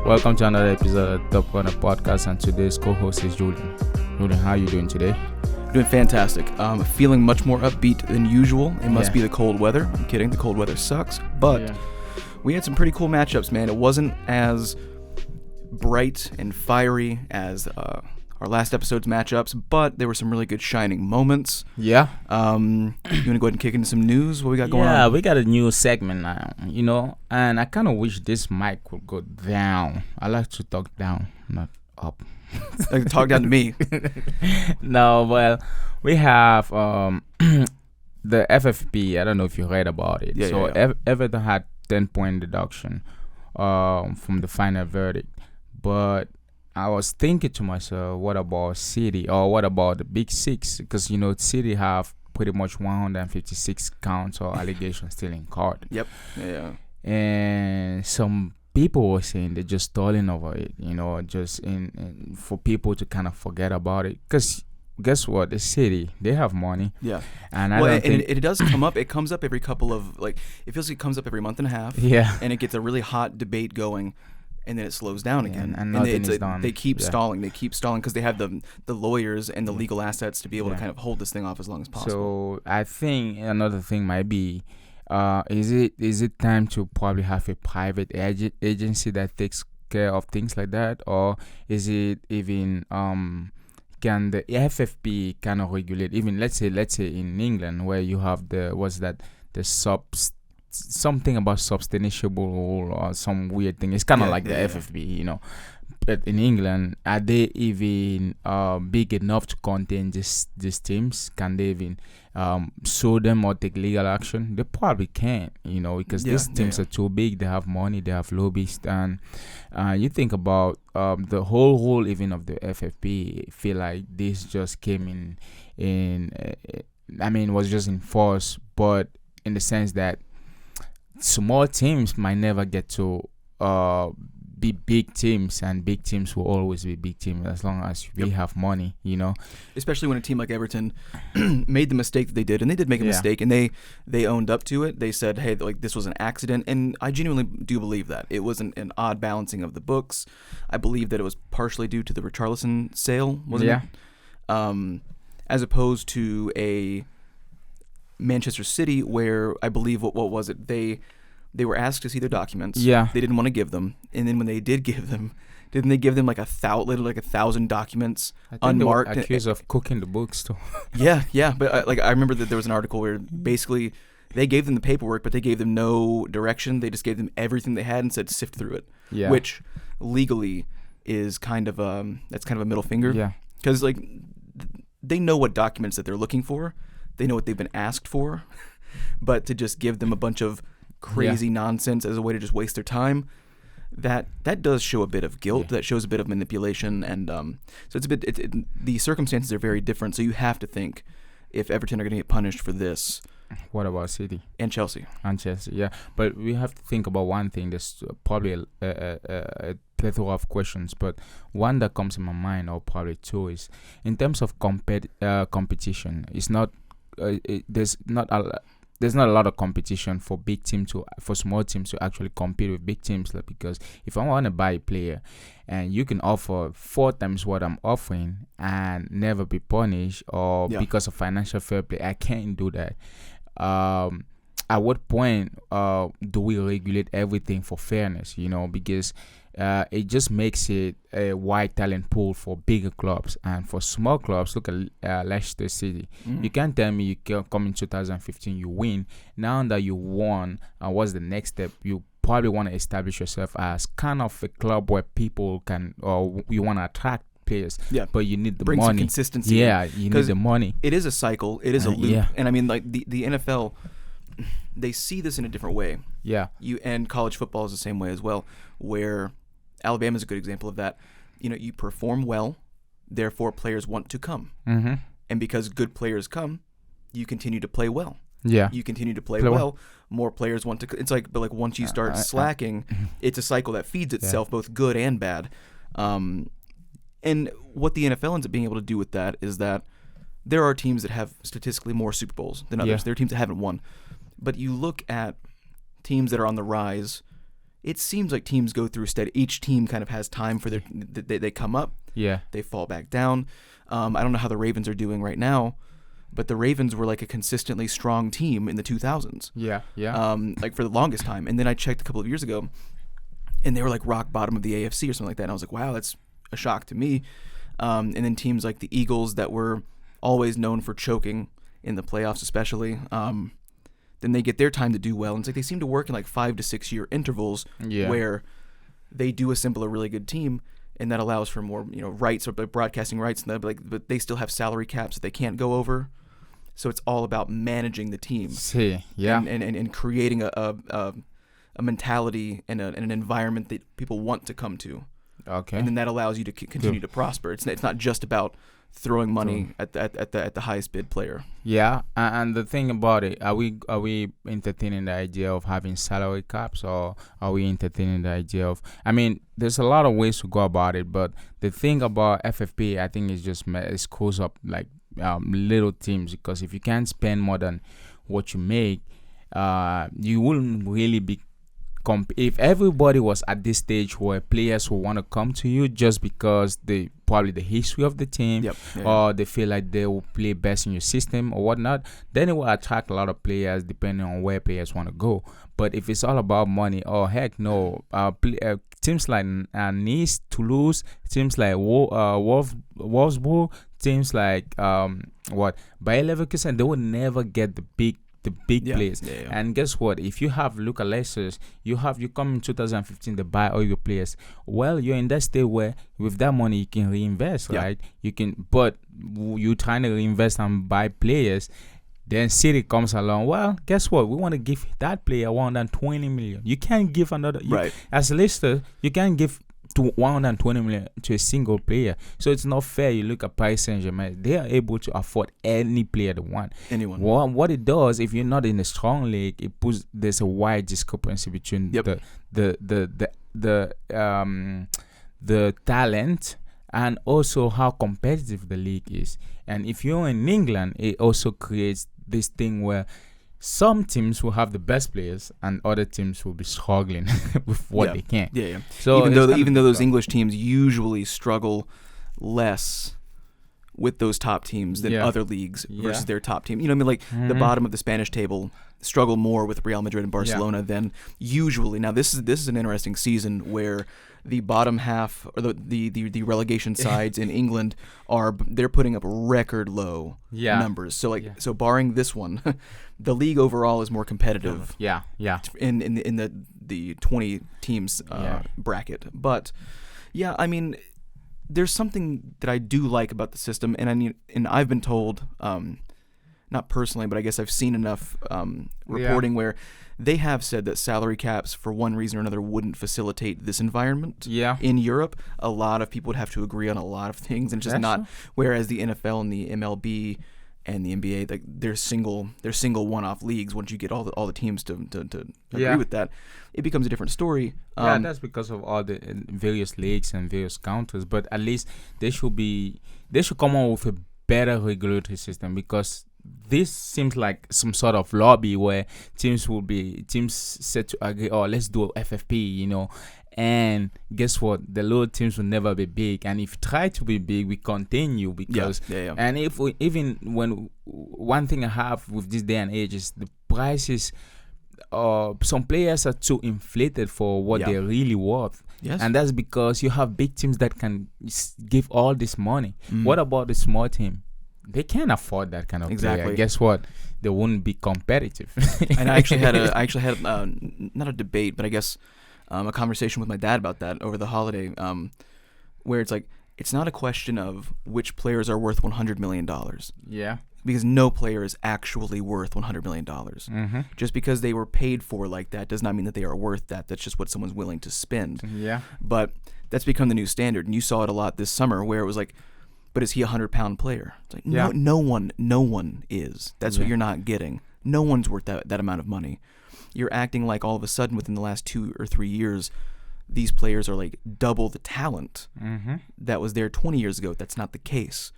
Welcome to another episode of Top Corner Podcast, and today's co-host is Julian. Julian, how are you doing today? Doing fantastic. Feeling much more upbeat than usual. It must be the cold weather. I'm kidding. The cold weather sucks. But we had some pretty cool matchups, man. It wasn't as bright and fiery as our last episode's matchups, but there were some really good shining moments. Yeah. You want to go ahead and kick into some news? What we got going on? Yeah, we got a new segment now, and I kind of wish this mic would go down. I like to talk down, not up. Like talk down to me. No, well, we have the FFP. I don't know if you read about it. Everton had 10-point deduction from the final verdict, but I was thinking to myself, what about City, or what about the Big Six? Because City have pretty much 156 counts or allegations still in court. Yep. Yeah. And some people were saying they're just stalling over it, just in for people to kind of forget about it. Because guess what? The City, they have money. Yeah. And it does come up. It comes up every couple of, it feels like it comes up every month and a half. Yeah. And it gets a really hot debate going. And then it slows down again. And nothing is done. They keep stalling. They keep stalling because they have the lawyers and the legal assets to be able to kind of hold this thing off as long as possible. So I think another thing might be, is it time to probably have a private agency that takes care of things like that, or is it even can the FFP kind of regulate? Even let's say in England, where you have something about substantiable or some weird thing. It's kind of the FFB, But in England, are they even big enough to contain these teams? Can they even sue them or take legal action? They probably can't, because these teams are too big. They have money, they have lobbyists, and you think about the whole role even of the FFP. Feel like this just came was just enforced, but in the sense that small teams might never get to be big teams, and big teams will always be big teams as long as we have money, Especially when a team like Everton made the mistake that they did, and they did make a mistake, and they owned up to it. They said, hey, this was an accident, and I genuinely do believe that. It wasn't an odd balancing of the books. I believe that it was partially due to the Richarlison sale, wasn't it? As opposed to a Manchester City, where I believe what was it? They were asked to see their documents. Yeah. They didn't want to give them, and then when they did give them, didn't they give them like 1,000 documents unmarked? They were accused of cooking the books too. Yeah. But I remember that there was an article where basically they gave them the paperwork, but they gave them no direction. They just gave them everything they had and said sift through it. Yeah. Which legally is kind of that's kind of a middle finger. Yeah. Because they know what documents that they're looking for. They know what they've been asked for, but to just give them a bunch of crazy nonsense as a way to just waste their time, that does show a bit of guilt. That shows a bit of manipulation, and so it's a bit. The circumstances are very different. So you have to think, if Everton are going to get punished for this, what about City and Chelsea? Yeah. But we have to think about one thing. There's probably a plethora of questions, but one that comes in my mind, or probably two, is in terms of competition. It's not. There's not a lot of competition for small teams to actually compete with big teams, because if I want to buy a player and you can offer 4 times what I'm offering and never be punished, or because of financial fair play, I can't do that. At what point do we regulate everything for fairness? Because it just makes it a wide talent pool for bigger clubs, and for small clubs, look at Leicester City. You can't tell me you can come in 2015, you win. Now that you won, what's the next step? You probably want to establish yourself as kind of a club where people can, or you want to attract players, but you need the Bring money. Some consistency. Yeah, you need the money. It is a cycle. It is a loop. Yeah. And I mean, the NFL, they see this in a different way. Yeah. And college football is the same way as well, where Alabama is a good example of that. You perform well, therefore players want to come. Mm-hmm. And because good players come, you continue to play well. Yeah. You continue to play well, more players want to. It's but once you start slacking, it's a cycle that feeds itself, both good and bad. And what the NFL ends up being able to do with that is that there are teams that have statistically more Super Bowls than others. There are teams that haven't won. But you look at teams that are on the rise it seems like teams go through steady. Each team kind of has time for they come up, they fall back down. I don't know how the Ravens are doing right now, but the Ravens were like a consistently strong team in the 2000s. Yeah. Like for the longest time. And then I checked a couple of years ago, and they were like rock bottom of the AFC or something like that. And I was like, wow, that's a shock to me. And then teams like the Eagles that were always known for choking in the playoffs, especially. Then they get their time to do well. And it's like they seem to work in like 5 to 6 year intervals where they do assemble a really good team, and that allows for more, rights or broadcasting rights, and but they still have salary caps that they can't go over. So it's all about managing the team, and creating a mentality and an environment that people want to come to. Okay. And then that allows you to continue to prosper. It's not just about throwing money at the highest bid player. Yeah, and the thing about it, are we entertaining the idea of having salary caps, or are we entertaining the idea of? I mean, there's a lot of ways to go about it, but the thing about FFP, I think, is just it screws up like little teams, because if you can't spend more than what you make, you wouldn't really be. If everybody was at this stage where players will want to come to you just because probably the history of the team, or they feel like they will play best in your system or whatnot, then it will attract a lot of players depending on where players want to go. But if it's all about money, heck no, teams like Nice, Toulouse, teams like Wolfsburg, teams like Bayer Leverkusen, they will never get the big players. And guess what? If you have Luka Leicesters, you come in 2015 to buy all your players. Well, you're in that state where with that money you can reinvest, right? You can, but you trying to reinvest and buy players. Then City comes along. Well, guess what? We want to give that player 120 million. You can't give another. As a Leicester, you can't give to 120 million to a single player. So it's not fair. You look at Paris Saint-Germain, they are able to afford any player they want. Anyone. Well, what it does, if you're not in a strong league, there's a wide discrepancy between the talent and also how competitive the league is. And if you're in England, it also creates this thing where some teams will have the best players and other teams will be struggling with what they can. So even though those English teams usually struggle less with those top teams than other leagues versus their top team. The bottom of the Spanish table struggle more with Real Madrid and Barcelona than usually. Now this is an interesting season where the bottom half, or the relegation sides in England, they're putting up record low numbers. So barring this one, the league overall is more competitive. In the 20 teams bracket. But I mean, there's something that I do like about the system, and I've been told, not personally, but I guess I've seen enough reporting where they have said that salary caps, for one reason or another, wouldn't facilitate this environment. In Europe, a lot of people would have to agree on a lot of things, and it's just not. Whereas the NFL and the MLB and the NBA, like they're single one-off leagues. Once you get all the teams to agree with that, it becomes a different story. That's because of all the various leagues and various countries. But at least they should come up with a better regulatory system, because this seems like some sort of lobby where teams set to agree, let's do a FFP, and guess what? The little teams will never be big, and if you try to be big, we continue because and if we, even when one thing I have with this day and age is the prices. Some players are too inflated for what they're really worth. And that's because you have big teams that can give all this money. What about the small team? They can't afford that kind of player. Guess what? They wouldn't be competitive. And I actually had not a debate, but I guess a conversation with my dad about that over the holiday, where it's like, it's not a question of which players are worth $100 million. Because no player is actually worth $100 million. Just because they were paid for like that does not mean that they are worth that. That's just what someone's willing to spend. But that's become the new standard. And you saw it a lot this summer where it was like, but is he a 100-pound player? It's like, no one is. That's what you're not getting. No one's worth that amount of money. You're acting like all of a sudden within the last 2 or 3 years, these players are like double the talent that was there 20 years ago. That's not the case.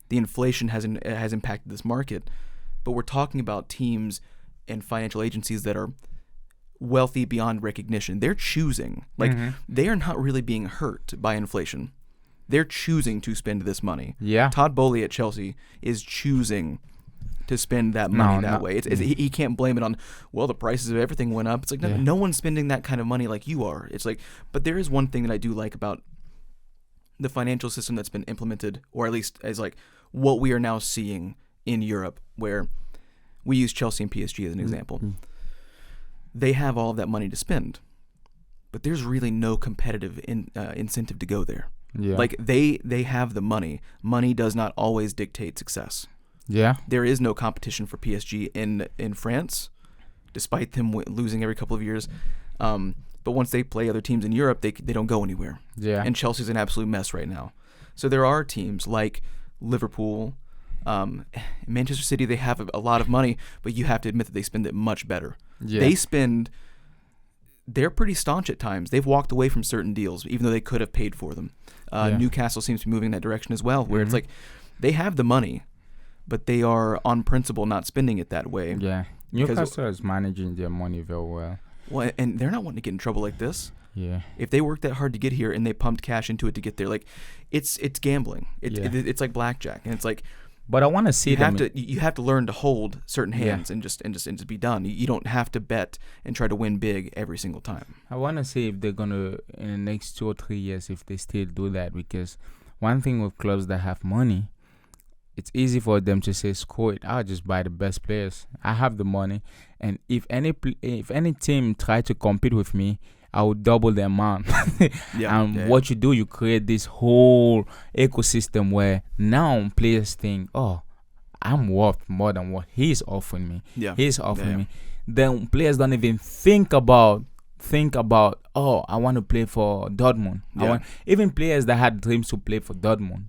The inflation has impacted this market, but we're talking about teams and financial agencies that are wealthy beyond recognition. They're choosing. Like, they are not really being hurt by inflation. They're choosing to spend this money. Yeah. Todd Bowley at Chelsea is choosing to spend that money that way. He can't blame it on, well, the prices of everything went up. It's like, no one's spending that kind of money like you are. It's like, but there is one thing that I do like about the financial system that's been implemented, or at least as like what we are now seeing in Europe, where we use Chelsea and PSG as an example. They have all of that money to spend, but there's really no competitive incentive to go there. Yeah. Like they have the money. Money does not always dictate success. Yeah. There is no competition for PSG in France, despite them losing every couple of years. But once they play other teams in Europe, they don't go anywhere. Yeah. And Chelsea's an absolute mess right now. So there are teams like Liverpool, Manchester City. They have a lot of money, but you have to admit that they spend it much better. Yeah. They're pretty staunch at times. They've walked away from certain deals, even though they could have paid for them. Newcastle seems to be moving in that direction as well, where it's like they have the money, but they are on principle not spending it that way. Yeah. Newcastle is managing their money very well. Well, and they're not wanting to get in trouble like this. Yeah. If they worked that hard to get here and they pumped cash into it to get there, like it's gambling. It's like blackjack, and it's like. But I want to see you have to learn to hold certain hands and just be done. You don't have to bet and try to win big every single time. I want to see if they're gonna in the next 2 or 3 years if they still do that, because one thing with clubs that have money, it's easy for them to say, screw it, I'll just buy the best players. I have the money, and if any team try to compete with me, I will double the amount. What you do, you create this whole ecosystem where now players think, oh, I'm worth more than what he's offering me. He's offering me. Then players don't even think about, oh, I want to play for Dortmund. Even players that had dreams to play for Dortmund,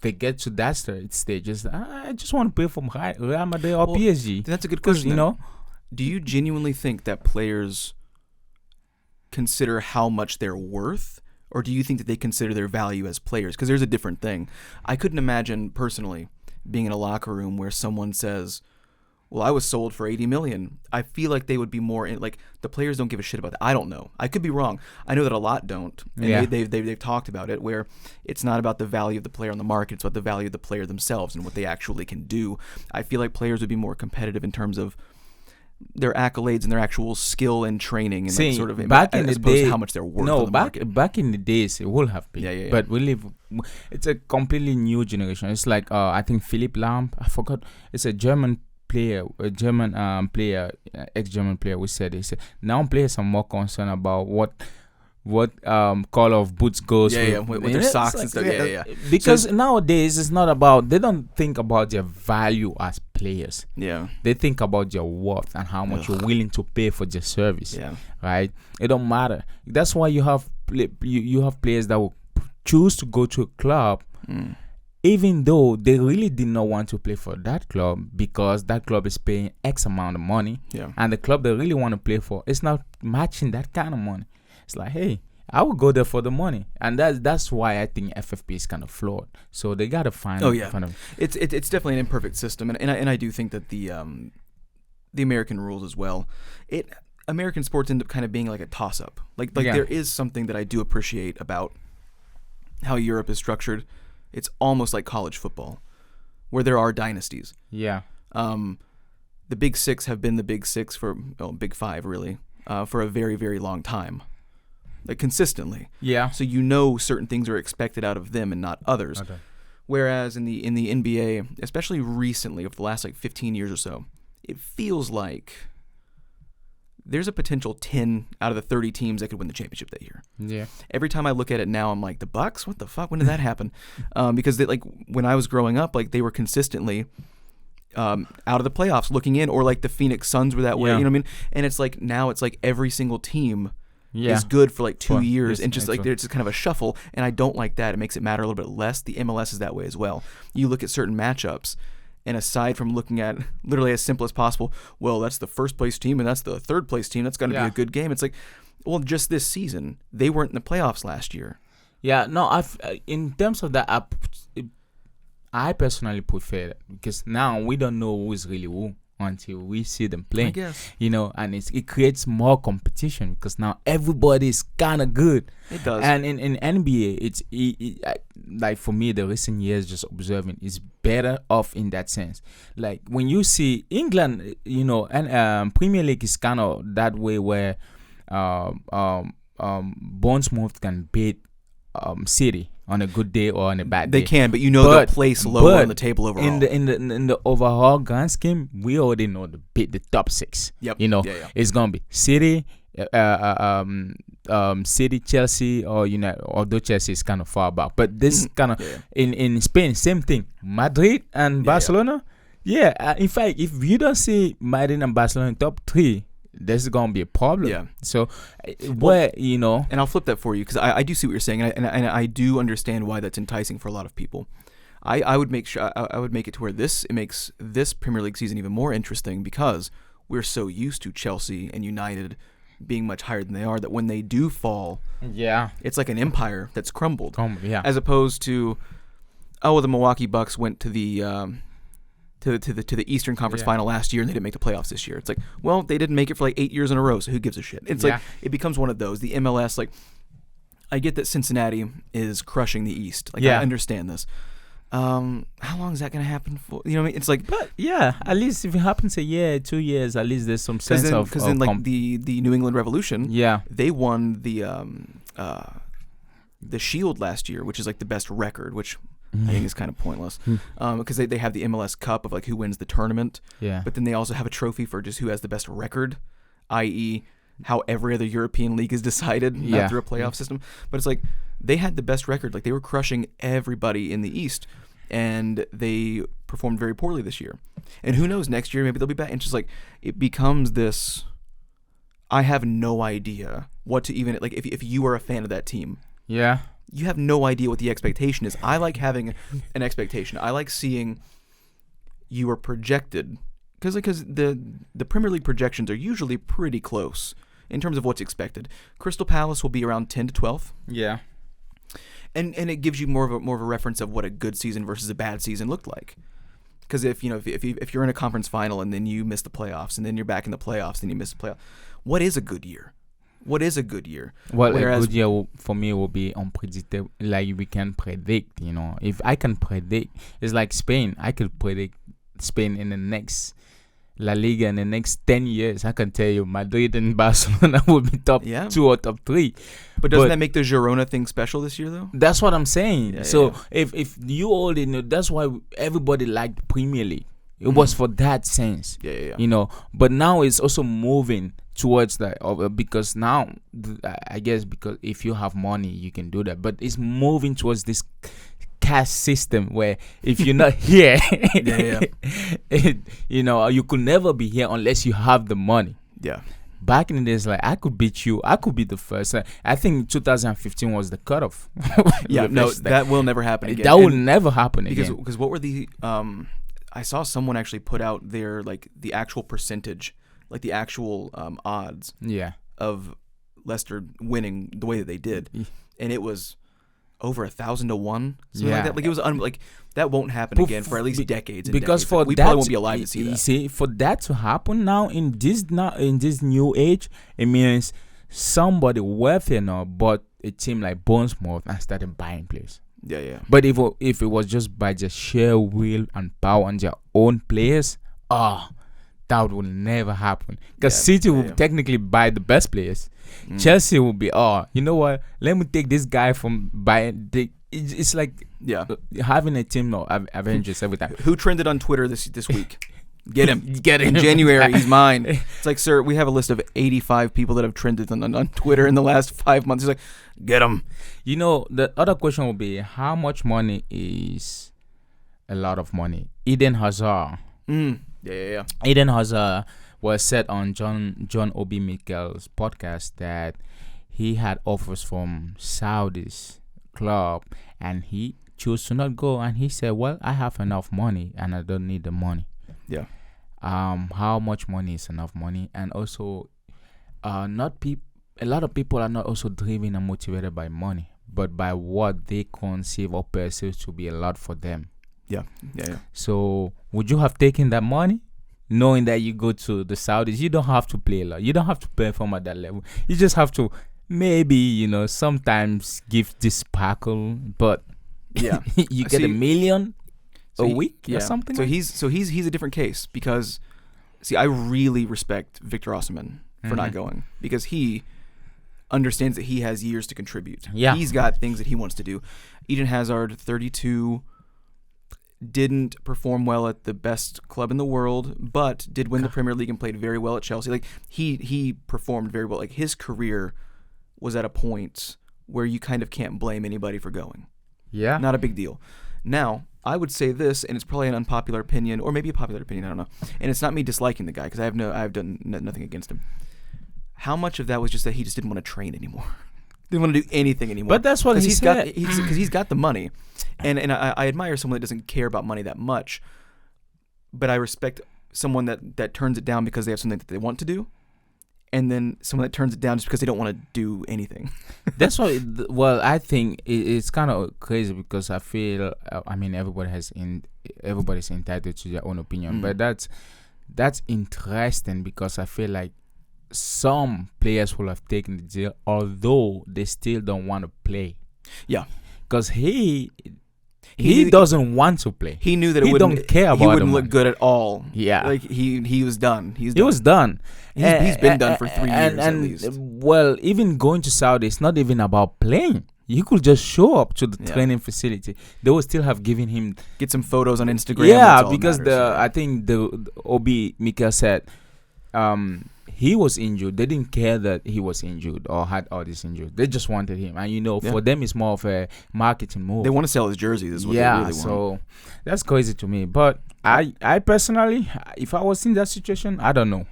they get to that stage. I just want to play for Real Madrid or PSG. That's a good question. Do you genuinely think that players consider how much they're worth, or do you think that they consider their value as players? Because there's a different thing. I couldn't imagine personally being in a locker room where someone says, well, I was sold for 80 million. I feel like they would be more like the players don't give a shit about that. I don't know. I could be wrong. I know that a lot don't. And they've talked about it, where it's not about the value of the player on the market. It's about the value of the player themselves and what they actually can do. I feel like players would be more competitive in terms of their accolades and their actual skill and training, and like sort of back in the day, to how much they're worth. No, back in the days it would have been. But we live. It's a completely new generation. It's like I think Philipp Lahm. I forgot. It's a German player, ex-German player. We said he said now players are more concerned about what color of boots goes with their socks and stuff. Because nowadays it's not about, they don't think about their value as players. They think about their worth and how much you're willing to pay for their service. Right? It don't matter. That's why you have players that will choose to go to a club even though they really did not want to play for that club, because that club is paying X amount of money, and the club they really want to play for is not matching that kind of money. It's like, hey, I will go there for the money, and that's why I think FFP is kind of flawed. So they gotta find. It's definitely an imperfect system, and I do think that the American rules as well. American sports end up kind of being like a toss up. Like there is something that I do appreciate about how Europe is structured. It's almost like college football, where there are dynasties. The Big Six have been the Big Six Big Five really, for a very, very long time. Like consistently. So certain things are expected out of them and not others. Okay. Whereas in the NBA, especially recently, over the last like 15 years or so, it feels like there's a potential 10 out of the 30 teams that could win the championship that year. Every time I look at it now, I'm like, the Bucks? What the fuck? When did that happen? Because they, like when I was growing up, like they were consistently out of the playoffs looking in, or like the Phoenix Suns were that way. You know what I mean? And it's like now it's like every single team is good for like 2 years, and just like there's just kind of a shuffle, and I don't like that. It makes it matter a little bit less. The MLS is that way as well. You look at certain matchups, and aside from looking at literally as simple as possible, well, that's the first place team and that's the third place team, that's going to be a good game. It's like, well, just this season they weren't in the playoffs last year. In terms of that, I personally prefer it, because now we don't know who is really who. until we see them I playing. guess And it creates more competition because now everybody is kind of good. it does. And in NBA, like for me, the recent years just observing is better off in that sense. Like when you see England, and Premier League is kind of that way where Bournemouth can beat City on a good day or on a bad They day. can, but they'll place lower on the table overall. In the overall grand scheme, we already know the top six. Yep. It's gonna be City, City, Chelsea, or United. Although Chelsea is kind of far back, but this kind of in Spain, same thing. Madrid and Barcelona. In fact, if you don't see Madrid and Barcelona in top three, there's gonna be a problem. Yeah. So, and I'll flip that for you because I do see what you're saying, and I do understand why that's enticing for a lot of people. I would make sure I would make it to where it makes this Premier League season even more interesting because we're so used to Chelsea and United being much higher than they are that when they do fall, it's like an empire that's crumbled. As opposed to, the Milwaukee Bucks went to the to the Eastern Conference Final last year and they didn't make the playoffs this year. It's like, well, they didn't make it for like 8 years in a row, so who gives a shit? It's like it becomes one of those. The MLS, like, I get that Cincinnati is crushing the East. Like, I understand this. How long is that going to happen for? You know what I mean? It's like, but at least if it happens a year, 2 years, at least there's some sense of because then like the New England Revolution, they won the Shield last year, which is like the best record, which I think is kind of pointless, because they have the MLS Cup of like who wins the tournament, but then they also have a trophy for just who has the best record, i.e. how every other European league is decided after a playoff system. But it's like they had the best record, like they were crushing everybody in the East, and they performed very poorly this year. And who knows, next year maybe they'll be back. And it's just like it becomes this. I have no idea what to even like if you are a fan of that team. You have no idea what the expectation is. I like having an expectation. I like seeing you are projected because the Premier League projections are usually pretty close in terms of what's expected. Crystal Palace will be around 10 to 12. And it gives you more of a reference of what a good season versus a bad season looked like. Because if you're in a conference final and then you miss the playoffs and then you're back in the playoffs and you miss the playoff, what is a good year? What is a good year? Well, a good year for me will be unpredictable. Like we can predict, If I can predict, it's like Spain. I could predict Spain in the next La Liga in the next 10 years. I can tell you Madrid and Barcelona will be top 2 or top 3. But doesn't that make the Girona thing special this year, though? That's what I'm saying. If you already know, that's why everybody liked Premier League. It was for that sense. But now it's also moving towards that because now I guess because if you have money you can do that, but it's moving towards this caste system where if you're not here you could never be here unless you have the money. Back in the days, like I could beat you, I could be the first. I think 2015 was the cutoff. That will never happen again. That will never happen again. Because what were the I saw someone actually put out their like the actual percentage, like the actual odds of Leicester winning the way that they did, and it was over 1,000 to 1, something like that. Like it was like that won't happen again for at least decades. Because decades. For we that, probably won't be alive to see that. You see, for that to happen now in this new age, it means somebody wealthy now bought a team like Bournemouth and started buying players. But if it was just by just sheer will and power on their own players, that would never happen. Because City will technically buy the best players. Chelsea will be, you know what? Let me take this guy from buying. It's like having a team of Avengers every time. Who trended on Twitter this week? Get him. In January, he's mine. It's like, sir, we have a list of 85 people that have trended on Twitter in the last 5 months. He's like, get him. The other question will be, how much money is a lot of money? Eden Hazard. Eden Hazard was said on John Obi Mikel's podcast that he had offers from Saudi's club and he chose to not go. And he said, well, I have enough money and I don't need the money. How much money is enough money? And also, a lot of people are not also driven and motivated by money, but by what they conceive or perceive to be a lot for them. Yeah. So, would you have taken that money? knowing that you go to the Saudis, you don't have to play a lot. You don't have to perform at that level. You just have to maybe, sometimes give this sparkle, but Yeah. you get See, $1 million a he- week yeah. or something. So like he's a different case because, see, I really respect Victor Osimhen for not Mhm. going because he understands that he has years to contribute. Yeah. He's got things that he wants to do. Eden Hazard, 32, didn't perform well at the best club in the world, but did win the Premier League and played very well at Chelsea. Like he performed very well. Like his career was at a point where you kind of can't blame anybody for going. Yeah. Not a big deal. Now, I would say this, and it's probably an unpopular opinion, or maybe a popular opinion, I don't know. And it's not me disliking the guy because I've done nothing against him. How much of that was just that he just didn't want to train anymore? Didn't want to do anything anymore. But that's what he said. Because he's got the money, and I admire someone that doesn't care about money that much. But I respect someone that turns it down because they have something that they want to do, and then someone that turns it down just because they don't want to do anything. That's why. Well, I think it's kind of crazy because I feel. I mean, everybody's entitled to their own opinion, but that's interesting because I feel like some players will have taken the deal, although they still don't want to play. Yeah, because he doesn't want to play. He knew that he don't care about. He wouldn't look good at all. Yeah, like he was done. He was done. He's been done for 3 years at least. Well, even going to Saudi, it's not even about playing. He could just show up to the training facility. They will still have given him get some photos on Instagram. Yeah, because I think the Obi Mikel said he was injured. They didn't care that he was injured or had all this injury. They just wanted him, and for them it's more of a marketing move. They want to sell his jerseys. Is what they really want. So that's crazy to me. But I personally, if I was in that situation, I don't know.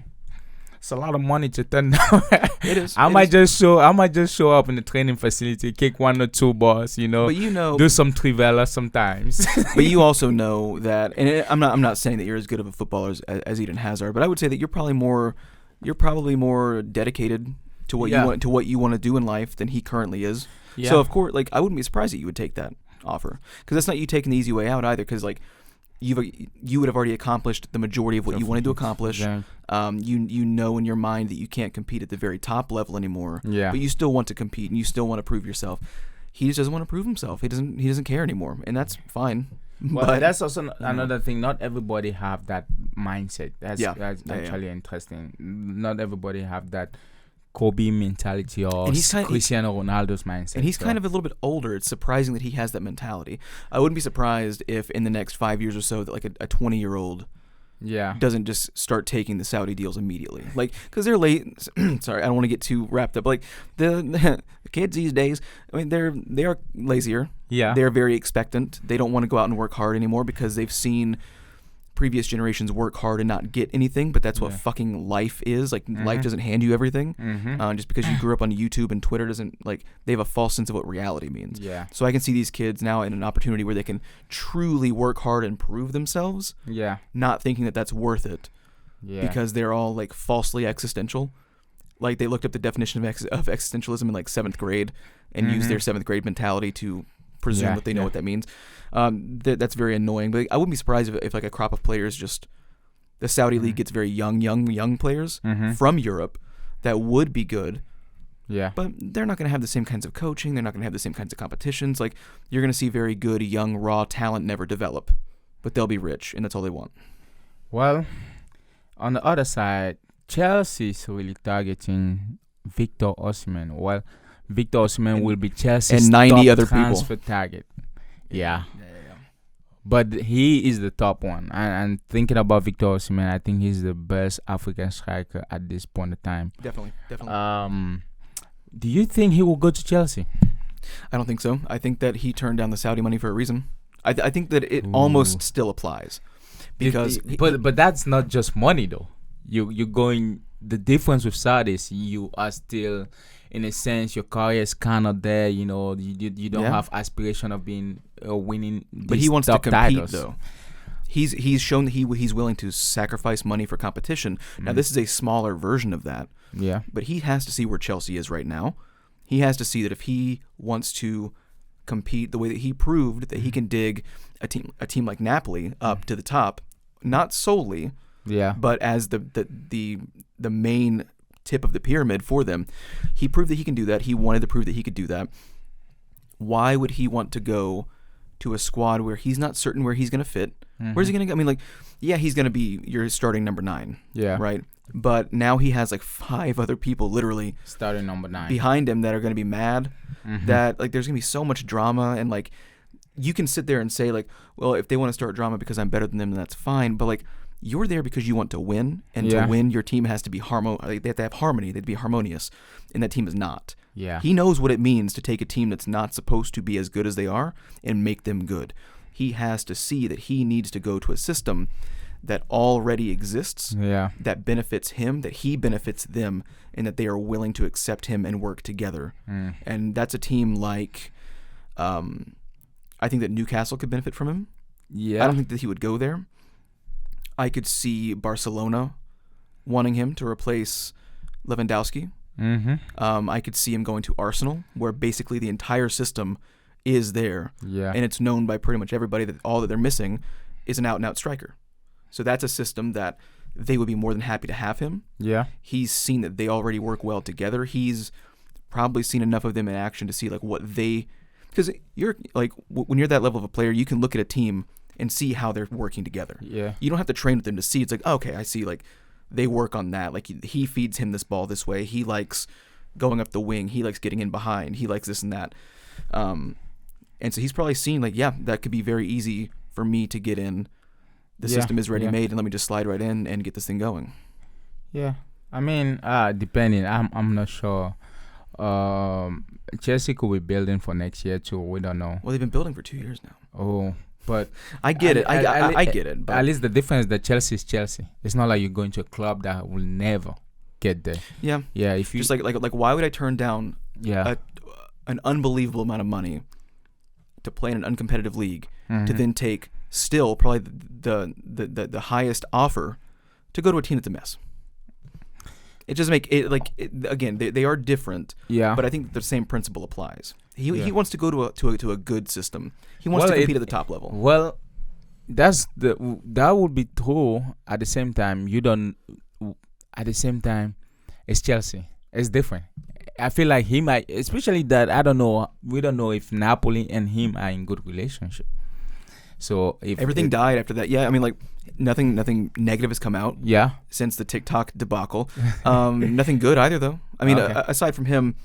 It's a lot of money to turn down. It is. I might just show up in the training facility, kick 1 or 2 balls, But do some trivela sometimes. But you also know that, and I'm not saying that you're as good of a footballer as Eden Hazard, but I would say that you're probably more dedicated to what you want to do in life than he currently is. Yeah. So of course, like I wouldn't be surprised that you would take that offer because that's not you taking the easy way out either. Because like you would have already accomplished the majority of what you wanted to accomplish. Yeah. You know in your mind that you can't compete at the very top level anymore. Yeah. But you still want to compete and you still want to prove yourself. He just doesn't want to prove himself. He doesn't care anymore, and that's fine. Well, but that's also another thing. Not everybody have that mindset. That's actually interesting. Not everybody have that Kobe mentality or Cristiano Ronaldo's mindset. And he's kind of a little bit older. It's surprising that he has that mentality. I wouldn't be surprised if in the next 5 years or so that like a 20-year-old doesn't just start taking the Saudi deals immediately. Like, because they're late. Sorry, I don't want to get too wrapped up. Like the kids these days, I mean, they are lazier. Yeah, they're very expectant. They don't want to go out and work hard anymore because they've seen previous generations work hard and not get anything. But that's what fucking life is. Like, life doesn't hand you everything. Just because you grew up on YouTube and Twitter doesn't, like, they have a false sense of what reality means. Yeah. So I can see these kids now in an opportunity where they can truly work hard and prove themselves. Yeah. Not thinking that that's worth it. Yeah. Because they're all like falsely existential. Like they looked up the definition of existentialism in like 7th grade and used their 7th grade mentality to presume that they know what that means. That's very annoying. But I wouldn't be surprised if like a crop of players just the Saudi league gets very young players from Europe that would be good. Yeah. But they're not going to have the same kinds of coaching. They're not going to have the same kinds of competitions. Like you're going to see very good young raw talent never develop, but they'll be rich and that's all they want. Well, on the other side, Chelsea is really targeting Victor Osimhen. Well, Victor Osimhen will be Chelsea's and 90 top other transfer people. target. Yeah. But he is the top one. And thinking about Victor Osimhen, I think he's the best African striker at this point in time. Definitely. Do you think he will go to Chelsea? I don't think so. I think that he turned down the Saudi money for a reason. I think that it almost still applies. Because but that's not just money though. You're going. The difference with Saudi is you are still, in a sense, your career is kind of there. You know, you don't have aspiration of being winning. But he wants to compete titles. Though. He's shown that he's willing to sacrifice money for competition. Now this is a smaller version of that. Yeah. But he has to see where Chelsea is right now. He has to see that if he wants to compete the way that he proved that he can dig a team like Napoli up to the top, not solely, Yeah. But as the main tip of the pyramid for them, he proved that he can do that. He wanted to prove that he could do that. Why would he want to go to a squad where he's not certain where he's going to fit? Where's he going to go? I mean, like, yeah, he's going to be your starting number 9. Yeah. Right? But now he has like 5 other people literally starting number 9 behind him that are going to be mad. That like there's going to be so much drama, and like you can sit there and say like, well, if they want to start drama because I'm better than them, then that's fine. But like, you're there because you want to win, and to win, your team has to be they have to have harmony. They'd be harmonious, and that team is not. Yeah. He knows what it means to take a team that's not supposed to be as good as they are and make them good. He has to see that he needs to go to a system that already exists, that benefits him, that he benefits them, and that they are willing to accept him and work together. And that's a team like, I think that Newcastle could benefit from him. Yeah. I don't think that he would go there. I could see Barcelona wanting him to replace Lewandowski. I could see him going to Arsenal, where basically the entire system is there, and it's known by pretty much everybody that all that they're missing is an out-and-out striker. So that's a system that they would be more than happy to have him. Yeah, he's seen that they already work well together. He's probably seen enough of them in action to see like what they, because you're like when you're that level of a player, you can look at a team and see how they're working together. Yeah, you don't have to train with them to see. It's like, oh, okay, I see. Like they work on that. Like he feeds him this ball this way. He likes going up the wing. He likes getting in behind. He likes this and that. And so he's probably seen like, yeah, that could be very easy for me to get in. The system is ready made, and let me just slide right in and get this thing going. Yeah, I mean, depending, I'm not sure. Chelsea could be building for next year too. We don't know. Well, they've been building for 2 years now. Oh, but I get it. I get it. But at least the difference is that Chelsea is Chelsea. It's not like you're going to a club that will never get there. Yeah, yeah. If you just like why would I turn down an unbelievable amount of money to play in an uncompetitive league to then take still probably the highest offer to go to a team that's a mess? It just make it like again they are different. Yeah, but I think the same principle applies. He wants to go to a good system. He wants to compete at the top level. Well, that would be true. At the same time, it's Chelsea. It's different. I feel like he might, especially that I don't know. We don't know if Napoli and him are in good relationship. So if everything died after that, I mean, like nothing negative has come out. Yeah, since the TikTok debacle, nothing good either though. I mean, aside from him,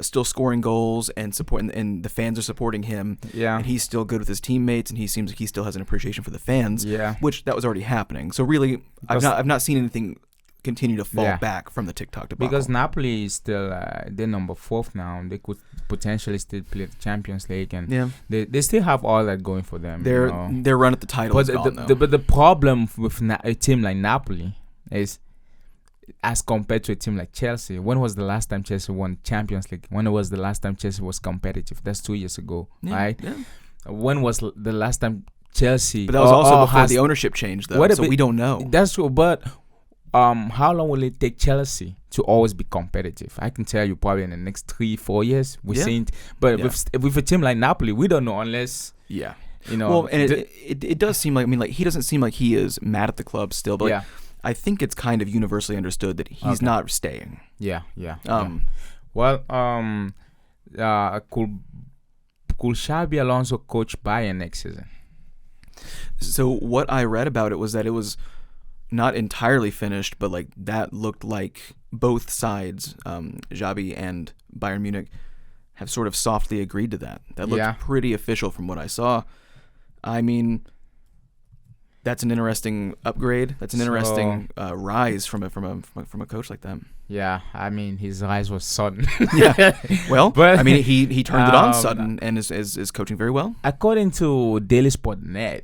still scoring goals and supporting, and the fans are supporting him. Yeah, and he's still good with his teammates, and he seems like he still has an appreciation for the fans. Yeah, which that was already happening. So really, I've not seen anything continue to fall back from the TikTok debacle. Because Napoli is still they're number 4th now. They could potentially still play the Champions League, and they still have all that going for them. Their run at the title is gone, though. But the problem with a team like Napoli is, as compared to a team like Chelsea, when was the last time Chelsea won Champions League? When was the last time Chelsea was competitive? That's 2 years ago, right? Yeah. When was the last time Chelsea? But that was also before the ownership changed, though. So we don't know. That's true, but how long will it take Chelsea to always be competitive? I can tell you probably in the next 3-4 years. We're seeing, but with a team like Napoli, we don't know unless you know. Well, and it does seem like, I mean, like he doesn't seem like he is mad at the club still, but like, I think it's kind of universally understood that he's not staying. Yeah. Well, could Xabi Alonso coach Bayern next season? So what I read about it was that it was not entirely finished, but like that looked like both sides, Xabi and Bayern Munich, have sort of softly agreed to that. That looked pretty official from what I saw. I mean, that's an interesting upgrade. That's an interesting rise from a coach like that. Yeah, I mean, his rise was sudden. Well, but I mean, he turned it on sudden and is coaching very well. According to DailySport.net,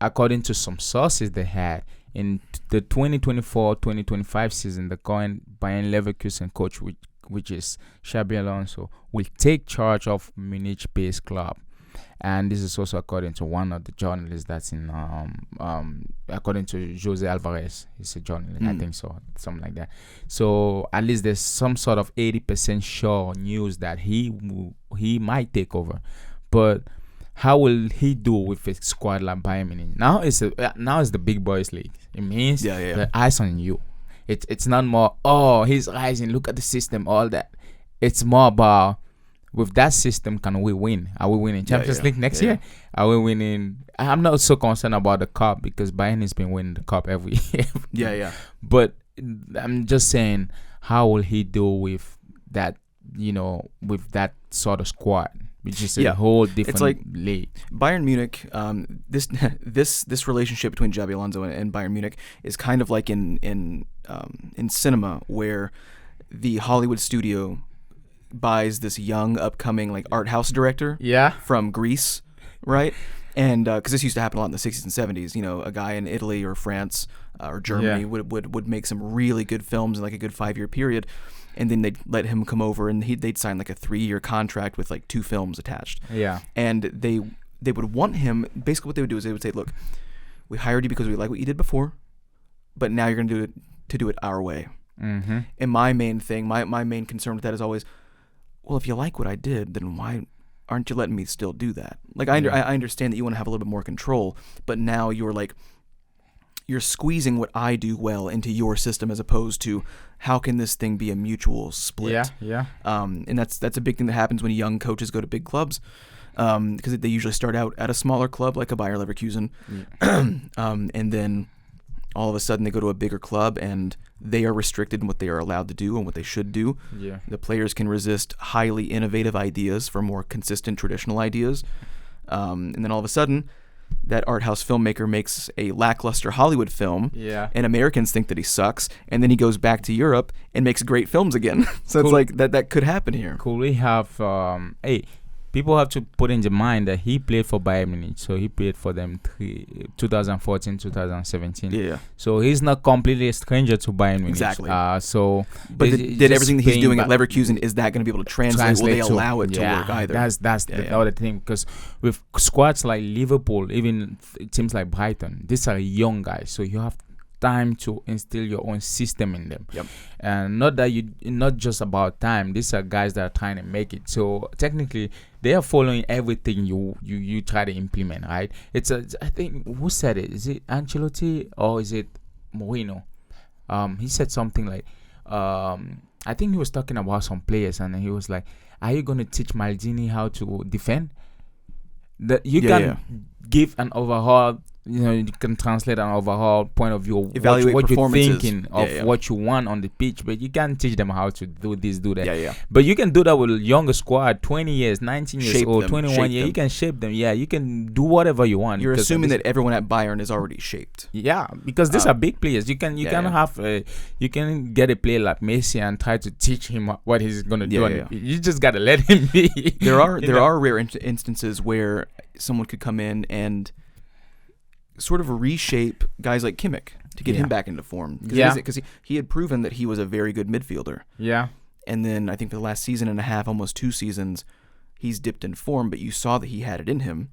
according to some sources they had, in the 2024-2025 season, the current Bayern Leverkusen coach, which is Xabi Alonso, will take charge of Munich-based club. And this is also according to one of the journalists that's in, according to Jose Alvarez. He's a journalist, I think so, something like that. So at least there's some sort of 80% sure news that he might take over. But how will he do with a squad like Bayern Munich? Now it's the big boys league. It means the eyes on you. It's not more, oh, he's rising, look at the system, all that. It's more about, with that system, can we win? Are we winning Champions League next year? Are we winning? I'm not so concerned about the cup because Bayern has been winning the cup every year. But I'm just saying, how will he do with that? With that sort of squad, which is a whole different it's like league. Bayern Munich. This relationship between Xabi Alonso and Bayern Munich is kind of like in cinema, where the Hollywood studio buys this young upcoming like art house director from Greece, right? And because this used to happen a lot in the 60s and 70s, a guy in Italy or France or Germany would make some really good films in like a good 5-year period, and then they'd let him come over and they'd sign like a 3-year contract with like 2 films attached. And they would want him. Basically, what they would do is they would say, "Look, we hired you because we like what you did before, but now you're going to do it our way." Mm-hmm. And my main thing, my main concern with that is always, well, if you like what I did, then why aren't you letting me still do that? Like, I understand that you want to have a little bit more control, but now you're squeezing what I do well into your system, as opposed to how can this thing be a mutual split? And that's a big thing that happens when young coaches go to big clubs, because they usually start out at a smaller club like a Bayer Leverkusen, and then all of a sudden they go to a bigger club and they are restricted in what they are allowed to do and what they should do. The players can resist highly innovative ideas for more consistent traditional ideas, and then all of a sudden that art house filmmaker makes a lackluster Hollywood film, and Americans think that he sucks, and then he goes back to Europe and makes great films again. So it's like that could happen here. Could we have people have to put in the mind that he played for Bayern Munich, so he played for them 2014, 2017. So he's not completely a stranger to Bayern Munich. Exactly. But did everything that he's doing at Leverkusen, is that going to be able to translate? Will they allow it to work either? That's the other thing, because with squads like Liverpool, even teams like Brighton, these are young guys, so you have time to instill your own system in them. And not just about time. These are guys that are trying to make it. So technically, they are following everything you try to implement, right? I think, who said it? Is it Ancelotti or is it Mourinho? He said something like, I think he was talking about some players, and he was like, "Are you going to teach Maldini how to defend?" That you can give an overhaul. You can translate an overall point of view, evaluate what you're performances. thinking of what you want on the pitch, but you can't teach them how to do this, do that. Yeah. But you can do that with a younger squad, 20 years, 19 years Shape old, them, 21 years. You can shape them. Yeah, you can do whatever you want. You're assuming that everyone at Bayern is already shaped. Yeah, because these are big players. You can you can get a player like Messi and try to teach him what he's gonna do. You just gotta let him be. There are rare instances where someone could come in and sort of reshape guys like Kimmich to get him back into form. Because he had proven that he was a very good midfielder. And then I think for the last season and a half, almost 2 seasons, he's dipped in form, but you saw that he had it in him.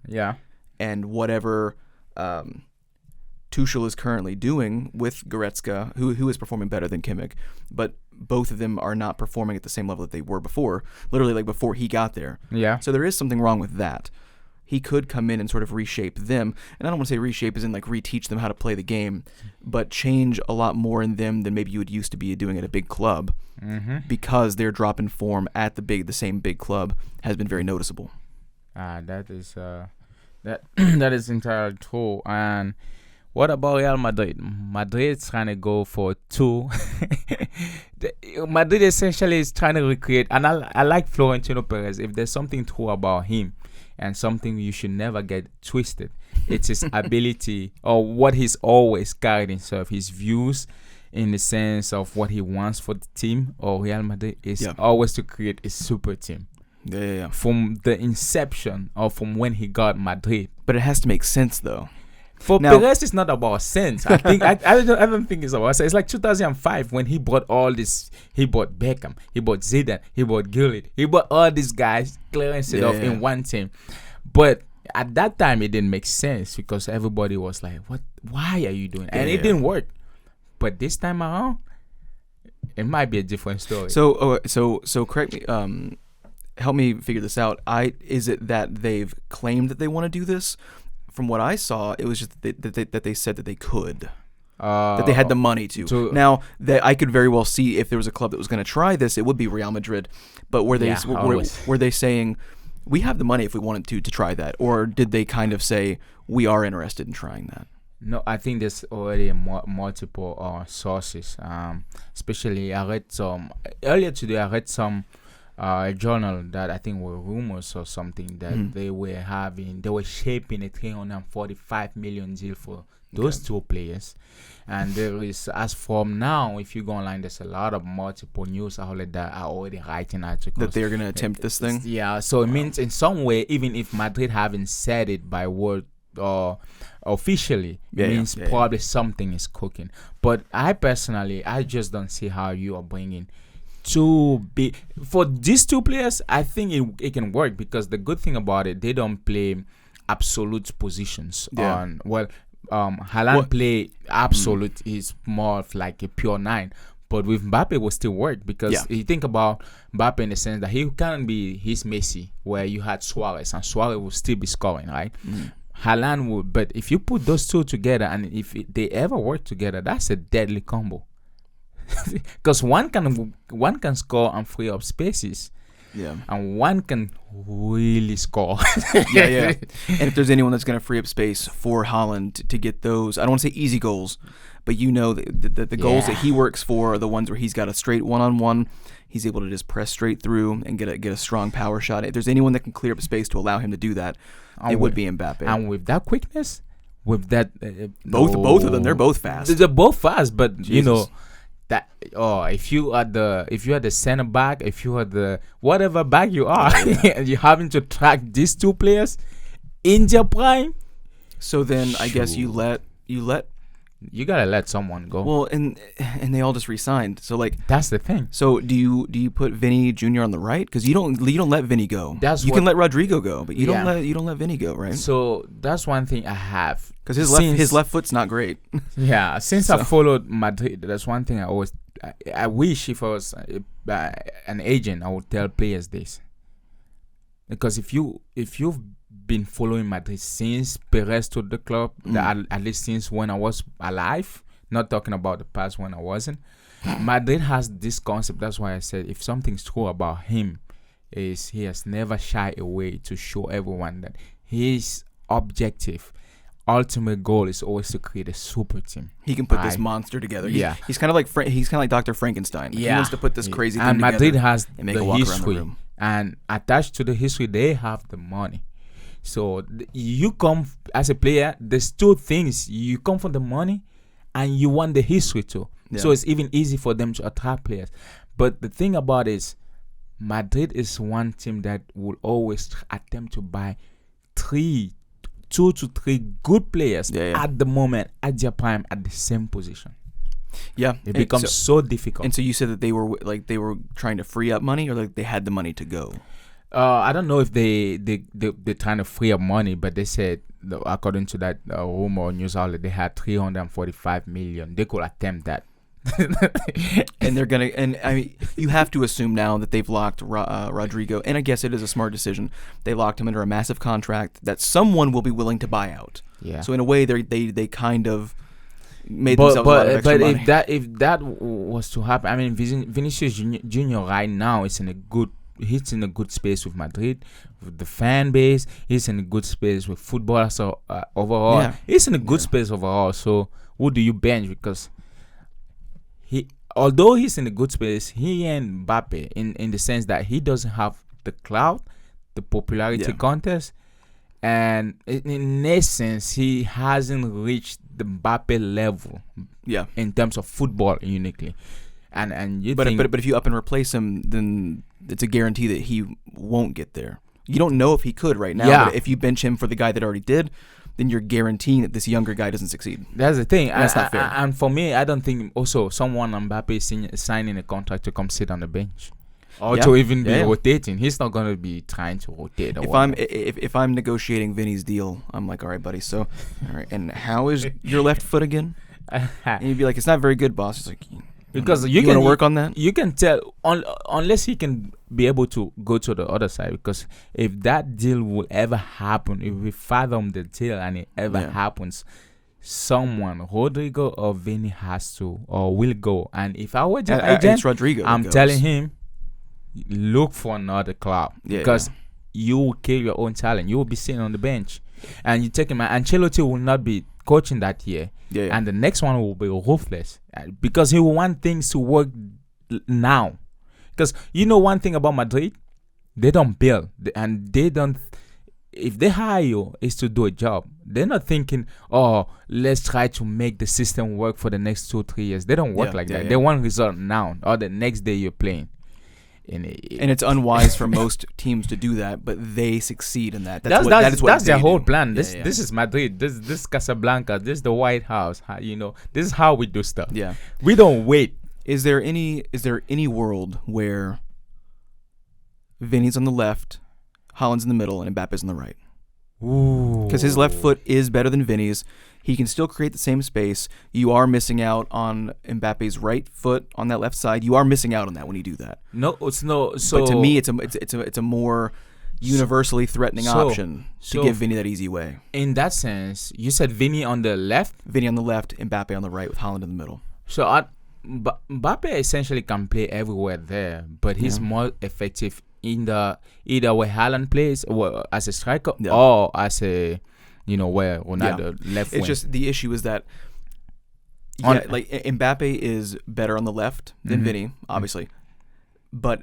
And whatever Tuchel is currently doing with Goretzka, who is performing better than Kimmich, but both of them are not performing at the same level that they were before, literally like before he got there. So there is something wrong with that. He could come in and sort of reshape them. And I don't want to say reshape as in like reteach them how to play the game, but change a lot more in them than maybe you would used to be doing at a big club, because their drop in form at the same big club has been very noticeable. That is that is entirely true. And what about Real Madrid? Madrid's trying to go for 2. Madrid essentially is trying to recreate, and I like Florentino Perez. If there's something true about him, and something you should never get twisted, it's his ability, or what he's always carried himself, his views in the sense of what he wants for the team or Real Madrid is always to create a super team. From the inception or from when he got Madrid. But it has to make sense though. For Perez, it's not about sense. I think I don't think it's about sense. It's like 2005 when he bought all this. He bought Beckham, he bought Zidane, he bought Gullit, he bought all these guys, clearance it off in one team. But at that time, it didn't make sense because everybody was like, "What? Why are you doing?" And it didn't work. But this time around, it might be a different story. So correct me. help me figure this out. Is it that they've claimed that they want to do this? From what I saw, it was just that they said that they could. That they had the money to. Now, that I could very well see if there was a club that was going to try this, it would be Real Madrid. But were they saying, we have the money if we wanted to try that? Or did they kind of say, we are interested in trying that? No, I think there's already multiple sources. Especially, I read some earlier today. I read some journal that I think were rumors or something that they were shaping a 345 million deal for those two players. And there is, as from now, if you go online, there's a lot of multiple news outlets that are already writing articles that they're going to attempt this thing. Yeah, so it means in some way, even if Madrid haven't said it by word or officially, it means probably something is cooking. But I just don't see how you are bringing for these two players. I think it can work, because the good thing about it, they don't play absolute positions Haaland play absolute is more of like a pure 9, but with Mbappe will still work, because you think about Mbappe in the sense that he can be his Messi, where you had Suarez, and Suarez will still be scoring, right? Haaland will, but if you put those two together, and if they ever work together, that's a deadly combo. Because one can score and free up spaces. Yeah, and one can really score. And if there's anyone that's going to free up space for Haaland to get those, I don't want to say easy goals, but the goals that he works for are the ones where he's got a straight one-on-one. He's able to just press straight through and get a strong power shot. If there's anyone that can clear up space to allow him to do that, it would be Mbappe. And with that quickness, with that both of them, they're both fast. They're both fast, but Jesus. That if you are the center back, if you are the whatever back you are, and you're having to track these two players in their prime, so then I guess you gotta let someone go. Well, and they all just re-signed. So like that's the thing. So do you put Vinny Jr. on the right? Because you don't let Vinny go. You can let Rodrigo go, but you don't let Vinny go, right? So that's one thing I have. Because his left foot's not great. Yeah, since I followed Madrid, that's one thing I wish if I was an agent, I would tell players this. Because if you've been following Madrid since Perez took the club, at least since when I was alive, not talking about the past when I wasn't, Madrid has this concept. That's why I said if something's true about him, is he has never shied away to show everyone that his ultimate goal is always to create a super team. He can put this monster together. He's kind of like Dr. Frankenstein. He wants to put this crazy thing together. And Madrid has and make the a walk history, around the room. And attached to the history, they have the money. So you come as a player. There's two things: you come for the money, and you want the history too. Yeah. So it's even easy for them to attract players. But the thing about it is, Madrid is one team that will always attempt to buy 2 to 3 good players at the moment, at their prime, at the same position. Yeah, it becomes so difficult. And so you said that they were trying to free up money, or like they had the money to go. I don't know if they're trying to free up money, but they said, according to that rumor news outlet, they had 345 million. They could attempt that. And they're gonna, and I mean, you have to assume now that they've locked Rodrigo, and I guess it is a smart decision. They locked him under a massive contract that someone will be willing to buy out. Yeah. So in a way, they kind of made themselves a lot of extra money. if that was to happen, I mean, Vinicius Junior right now is in a good. He's in a good space with Madrid, with the fan base. He's in a good space with football. So overall, he's in a good space overall. So who do you bench? Because although he's in a good space, he ain't Mbappe in the sense that he doesn't have the clout, the popularity contest, and in essence, he hasn't reached the Mbappe level. Yeah, in terms of football uniquely. But if you up and replace him, then it's a guarantee that he won't get there. You don't know if he could right now, but if you bench him for the guy that already did, then you're guaranteeing that this younger guy doesn't succeed. That's the thing. That's not fair. And for me, I don't think also someone Mbappe is signing a contract to come sit on the bench or to even be rotating. He's not going to be trying to rotate. If I'm negotiating Vinny's deal, I'm like, all right, buddy. So, all right, and how is your left foot again? And you'd be like, it's not very good, boss. It's like. Because you want to work on that. You can tell unless he can be able to go to the other side, because if that deal will ever happen, if we fathom the deal and it ever happens, someone, Rodrigo or Vinny, has to or will go. And if I were the agent, it's Rodrigo. I'm telling him, look for another club, because you will kill your own talent. You will be sitting on the bench, and you take him. Ancelotti will not be coaching that year, and the next one will be ruthless, because he will want things to work now. Because one thing about Madrid, they don't build, and they don't. If they hire you, is to do a job. They're not thinking, oh, let's try to make the system work for the next 2-3 years. They don't work like that. They want result now or the next day you're playing. And it's unwise for most teams to do that, but they succeed in that. That's their whole plan. This is Madrid. This Casablanca. This is the White House. This is how we do stuff. Yeah, we don't wait. Is there any world where Vinny's on the left, Haaland's in the middle, and Mbappe's on the right? Because his left foot is better than Vinny's. He can still create the same space. You are missing out on Mbappe's right foot on that left side. You are missing out on that when you do that. No, it's no. So, but to me, it's a more universally threatening option to give Vinny that easy way. In that sense, you said Vinny on the left, Vinny on the left, Mbappe on the right, with Haaland in the middle. So Mbappe essentially can play everywhere there, but he's more effective in the either where Haaland plays, or as a striker, or as a where Ronaldo left wing. It's just the issue is that like Mbappe is better on the left than Vinny, obviously, but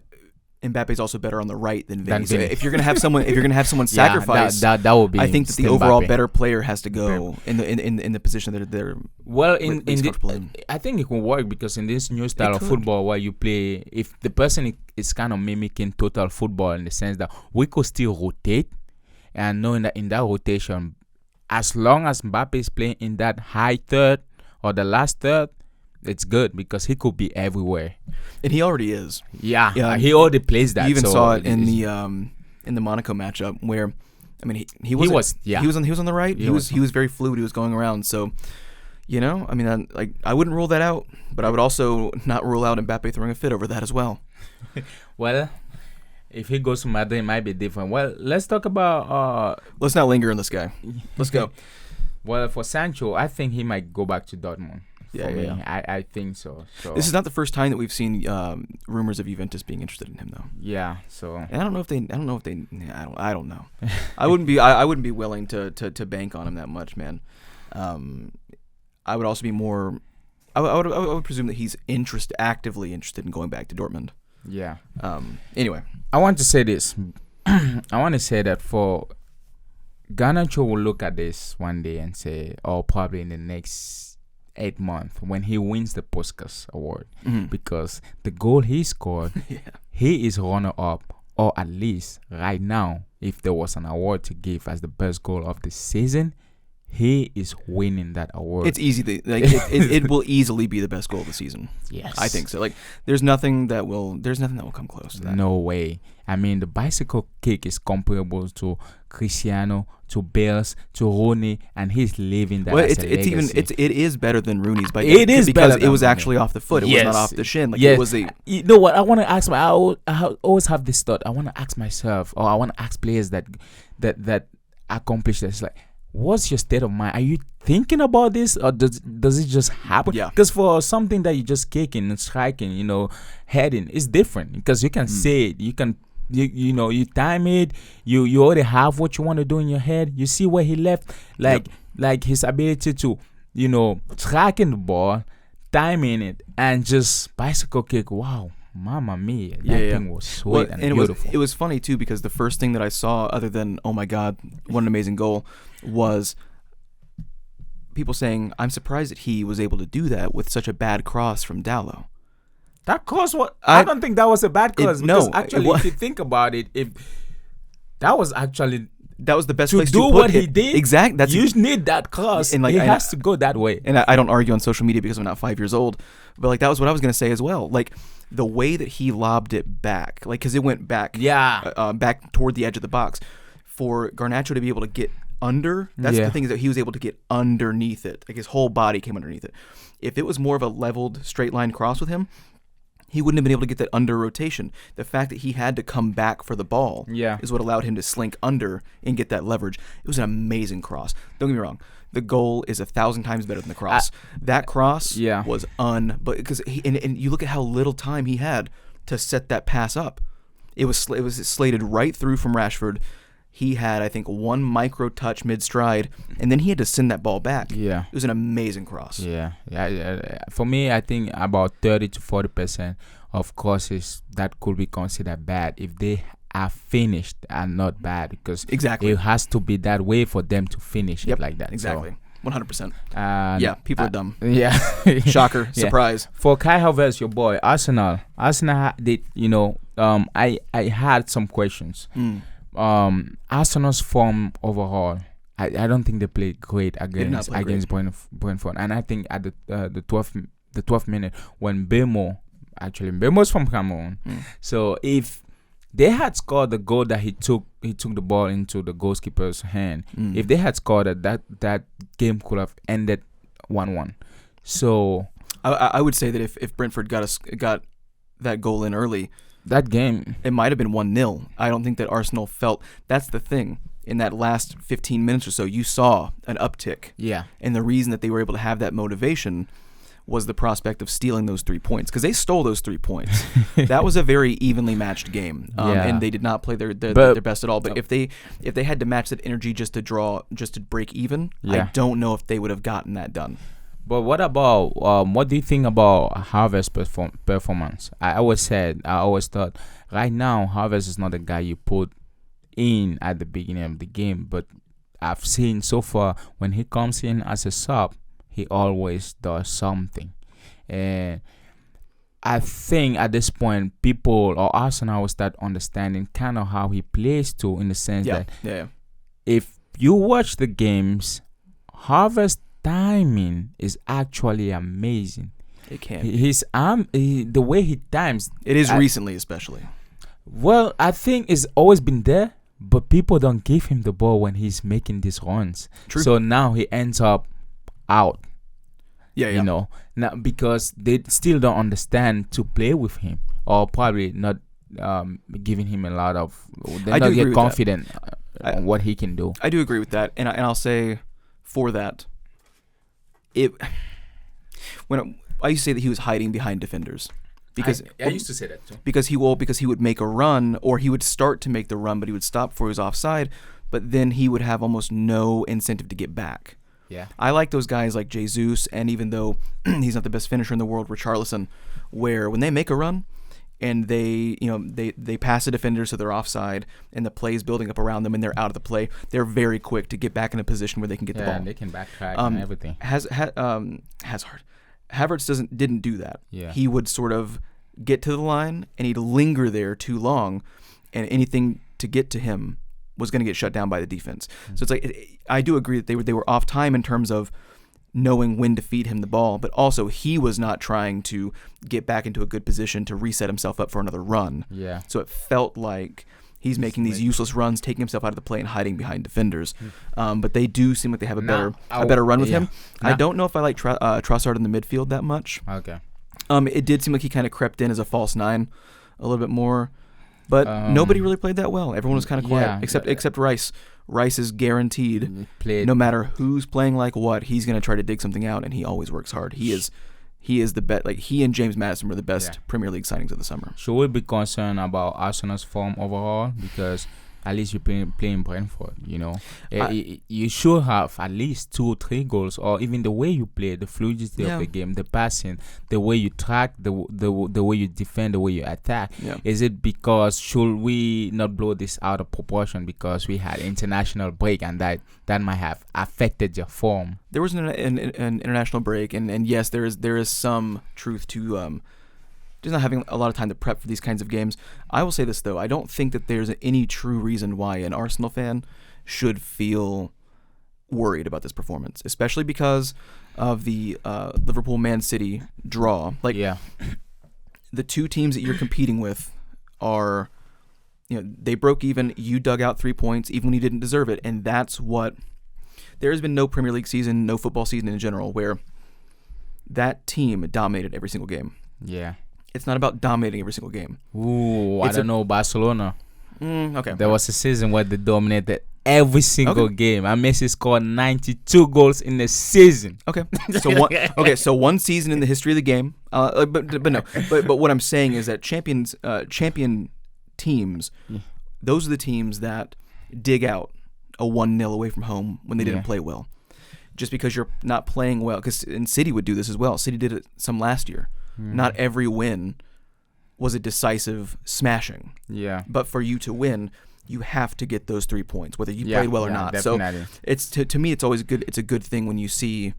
Mbappe is also better on the right than Vinny. So if you're gonna have someone sacrifice, that would be. I think that the overall better player has to go in the position that they're. Well, I think it can work, because in this new style of football where you play, if the person is kind of mimicking total football in the sense that we could still rotate, and knowing that in that rotation, as long as Mbappe is playing in that high third or the last third, it's good, because he could be everywhere, and he already is. Yeah, he already plays that. You even saw it in the Monaco matchup, where he was on the right. He was very fluid. He was going around. So I wouldn't rule that out, but I would also not rule out Mbappe throwing a fit over that as well. Well, if he goes to Madrid, it might be different. Well, let's talk about. Let's not linger on this guy. Let's go. Well, for Sancho, I think he might go back to Dortmund. I think so. This is not the first time that we've seen rumors of Juventus being interested in him, though. Yeah. So. And I don't know if they. I don't know. I wouldn't be willing to bank on him that much, man. I would also be more. I would presume that he's actively interested in going back to Dortmund. Yeah. Anyway, I want to say this. I want to say that for Garnacho will look at this one day and say, or probably in the next 8 months when he wins the Puskas award, because the goal he scored, he is runner-up, or at least right now, if there was an award to give as the best goal of the season, he is winning that award. It's easy. It will easily be the best goal of the season. Yes, I think so. Like, there's nothing that will come close to that. No way. I mean, the bicycle kick is comparable to Cristiano, to Bales, to Rooney, and he's living that. Well, it is better than Rooney's bike. It is because better it was actually off the foot. It was not off the shin. Like, it was a. You know what? I want to ask. I always have this thought. I want to ask myself, or I want to ask players that accomplish this. Like, what's your state of mind? Are you thinking about this, or does it just happen? Yeah. Because for something that you just kicking and striking, heading, it's different, because you can say it. You can, you time it. You already have what you want to do in your head. You see where he left, like his ability to, tracking the ball, timing it, and just bicycle kick. Wow. Mamma mia, that thing was sweet and beautiful. It was funny too, because the first thing that I saw, other than oh my god, what an amazing goal, was people saying, I'm surprised that he was able to do that with such a bad cross from Dallo. That cross was, I don't think that was a bad cross. If you think about it, that was the best place to put what it. He did. Exactly. You need that cross, and he has to go that way. And I don't argue on social media because I'm not 5 years old, but that was what I was going to say as well. Like, the way that he lobbed it back, because it went back, back toward the edge of the box, for Garnacho to be able to get under. That's the thing, is that he was able to get underneath it. Like, his whole body came underneath it. If it was more of a leveled, straight line cross with him, he wouldn't have been able to get that under rotation. The fact that he had to come back for the ball is what allowed him to slink under and get that leverage. It was an amazing cross. Don't get me wrong. The goal is 1,000 times better than the cross. That cross was but because and you look at how little time he had to set that pass up. It was slated right through from Rashford. He had, I think, one micro touch mid-stride, and then he had to send that ball back. Yeah. It was an amazing cross. Yeah. For me, I think about 30 to 40% of crosses that could be considered bad if they are finished and not bad, because it has to be that way for them to finish it like that. Exactly. 100%. People are dumb. Yeah. Shocker. Surprise. For Kai Havertz, your boy, Arsenal did, I had some questions. Arsenal's form overall, I don't think they played great against Brentford, and I think at the 12th minute when Bemo's from Cameroon, so if they had scored the goal that he took the ball into the goalkeeper's hand, if they had scored that game could have ended 1-1. So I would say that if Brentford got that goal in early, that game, it might have been 1-0. I don't think that Arsenal felt. That's the thing. In that last 15 minutes or so, you saw an uptick. Yeah. And the reason that they were able to have that motivation was the prospect of stealing those 3 points, because they stole those 3 points. That was a very evenly matched game, and they did not play their best at all. But if they had to match that energy just to break even, I don't know if they would have gotten that done. But what about what do you think about Harvest's performance? I always thought right now Harvest is not the guy you put in at the beginning of the game, but I've seen so far when he comes in as a sub, he always does something. And I think at this point people or Arsenal will start understanding kind of how he plays too, in the sense that if you watch the games, Harvest timing is actually amazing. It can. The way he times. It is recently, especially. Well, I think it's always been there, but people don't give him the ball when he's making these runs. True. So now he ends up out. Yeah. Now because they still don't understand to play with him, or probably not giving him a lot of. They're not yet confident on what he can do. I do agree with that, and I'll say for that. I used to say that he was hiding behind defenders, because I used to say that too. Because he would make a run, or he would start to make the run, but he would stop before he was offside. But then he would have almost no incentive to get back. Yeah, I like those guys like Jesus, and even though he's not the best finisher in the world, Richarlison, where when they make a run and they pass a defender so they're offside, and the play is building up around them and they're out of the play, they're very quick to get back in a position where they can get the ball. Yeah, they can backtrack and everything. Hazard. Havertz didn't do that. Yeah. He would sort of get to the line and he'd linger there too long, and anything to get to him was going to get shut down by the defense. So it's like, I do agree that they were off time in terms of knowing when to feed him the ball, but also he was not trying to get back into a good position to reset himself up for another run. Yeah. So it felt like he's making these useless runs, taking himself out of the play and hiding behind defenders. But they do seem like they have a better run with him. I don't know if I like Trossard in the midfield that much. Okay. It did seem like he kind of crept in as a false nine a little bit more, but nobody really played that well. Everyone was kind of quiet, except Rice. Rice is guaranteed, no matter who's playing like what, he's going to try to dig something out, and he always works hard. He is the best. Like, he and James Maddison were the best Premier League signings of the summer. Should we be concerned about Arsenal's form overall? Because at least you're playing Brentford, you should have at least 2 or 3 goals, or even the way you play, the fluidity of the game, the passing, the way you track, the way you defend, the way you attack. Is it because should we not blow this out of proportion because we had international break and that might have affected your form? There was an international break, and yes, there is some truth to just not having a lot of time to prep for these kinds of games. I will say this, though. I don't think that there's any true reason why an Arsenal fan should feel worried about this performance, especially because of the Liverpool-Man City draw. The 2 teams that you're competing with are, they broke even. You dug out 3 points even when you didn't deserve it, and that's what... There has been no Premier League season, no football season in general, where that team dominated every single game. Yeah. It's not about dominating every single game. Ooh, I don't know Barcelona. Okay. There was a season where they dominated every single game. And Messi scored 92 goals in the season. Okay. So one season in the history of the game. But what I'm saying is that champion teams, those are the teams that dig out a 1-0 away from home when they didn't play well. Just because you're not playing well, because City would do this as well. City did it some last year. Not every win was a decisive smashing. Yeah. But for you to win, you have to get those 3 points, whether you played well or not. Definitely. So it's to me, it's always good. It's a good thing when you see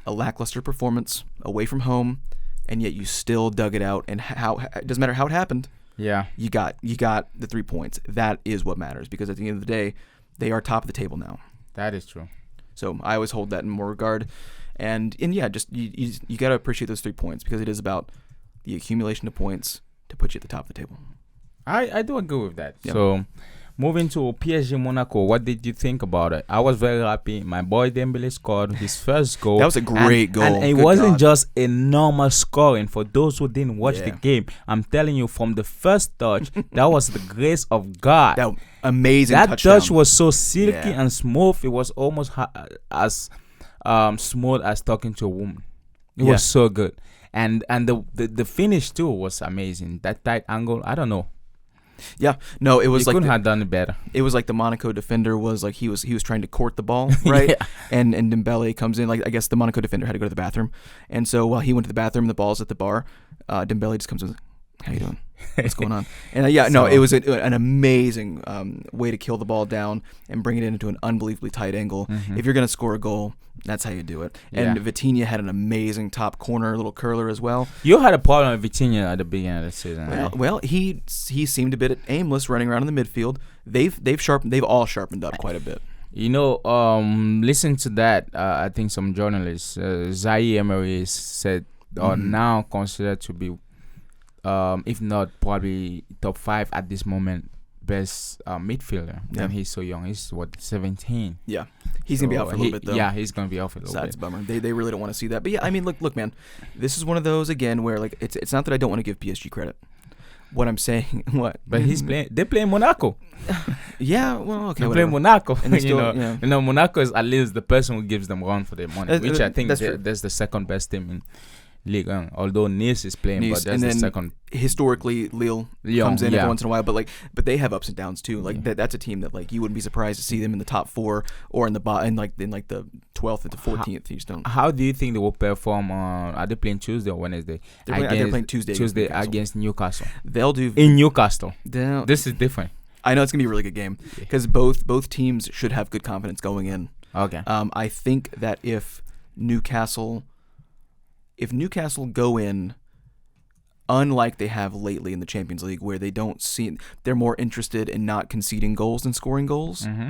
a lackluster performance away from home, and yet you still dug it out. And it doesn't matter how it happened. Yeah. You got the 3 points. That is what matters, because at the end of the day, they are top of the table now. That is true. So I always hold that in more regard. And yeah, just you got to appreciate those 3 points, because it is about the accumulation of points to put you at the top of the table. I do agree with that. Yep. So, moving to PSG Monaco, what did you think about it? I was very happy. My boy Dembele scored his first goal. That was a great goal. And it wasn't just a normal scoring. For those who didn't watch the game, I'm telling you, from the first touch, that was the grace of God. That amazing That touchdown. touch was so silky and smooth. It was almost as smooth as talking to a woman. It was so good. And the finish too was amazing. That tight angle, I don't know. Yeah, no, it was he like couldn't have done it better. It was like the Monaco defender was like he was trying to court the ball, right? And Dembele comes in, like I guess the Monaco defender had to go to the bathroom, and so while he went to the bathroom, the ball's at the bar. Dembele just comes in, how you doing? What's going on? And it was an amazing way to kill the ball down and bring it into an unbelievably tight angle. Mm-hmm. If you're gonna score a goal, that's how you do it. And Vitinha had an amazing top corner little curler as well. You had a problem with Vitinha at the beginning of the season. Well, he seemed a bit aimless running around in the midfield. They've all sharpened up quite a bit. You know, listen to that. I think some journalists, Zaire Emery said, are now considered to be, if not probably top 5 at this moment, best midfielder. And he's so young. He's 17. Yeah, he's gonna be out for a little bit though. Yeah, he's gonna be out for a little bit. That's a bummer. They really don't want to see that. But yeah, I mean, look, man, this is one of those again where like it's not that I don't want to give PSG credit. What I'm saying, what? But they play Monaco. Yeah, well, okay. They play Monaco. And still, Monaco is at least the person who gives them run for their money, which I think that's the second best team in Ligue 1. Although Nice is playing, but that's the second. Historically, Lille comes in every once in a while, but they have ups and downs too. Like that's a team that like you wouldn't be surprised to see them in the top 4 or in the in the 12th to 14th. You just don't. How do you think they will perform? Are they playing Tuesday or Wednesday? They're playing Tuesday. Tuesday against Newcastle. They'll do in Newcastle. This is different. I know it's gonna be a really good game because both teams should have good confidence going in. Okay. I think that if Newcastle go in, unlike they have lately in the Champions League, where they're more interested in not conceding goals than scoring goals. Mm-hmm.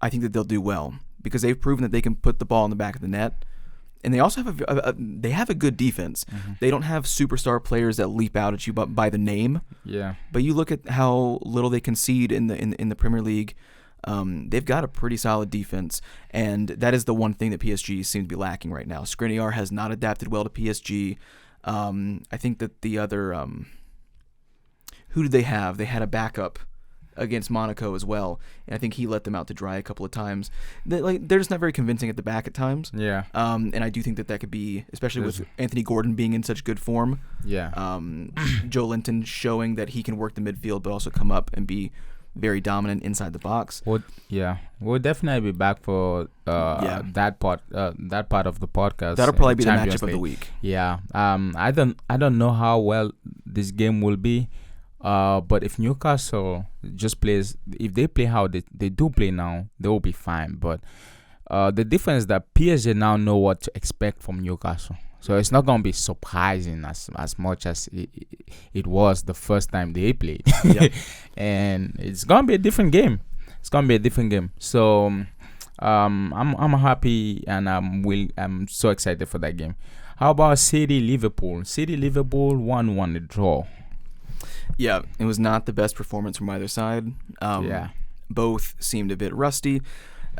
I think that they'll do well because they've proven that they can put the ball in the back of the net, and they also have a good defense. Mm-hmm. They don't have superstar players that leap out at you by the name. Yeah. But you look at how little they concede in the Premier League. They've got a pretty solid defense, and that is the one thing that PSG seems to be lacking right now. Skriniar has not adapted well to PSG. I think that the other who did they have? They had a backup against Monaco as well, and I think he let them out to dry a couple of times. They're just not very convincing at the back at times. Yeah. And I do think that could be, especially with Anthony Gordon being in such good form. Yeah. Joe Linton showing that he can work the midfield, but also come up and be very dominant inside the box. We'll definitely be back for that part of the podcast. That'll probably be the Champions matchup of the League. week. Yeah. I don't know how well this game will be. But if Newcastle just plays, if they play how they do play now, they will be fine. But the difference is that PSG now know what to expect from Newcastle. So it's not going to be surprising as much as it was the first time they played. Yep. And it's going to be a different game. So I'm happy and I'm so excited for that game. How about City Liverpool? 1-1 a draw. Yeah, it was not the best performance from either side. Both seemed a bit rusty.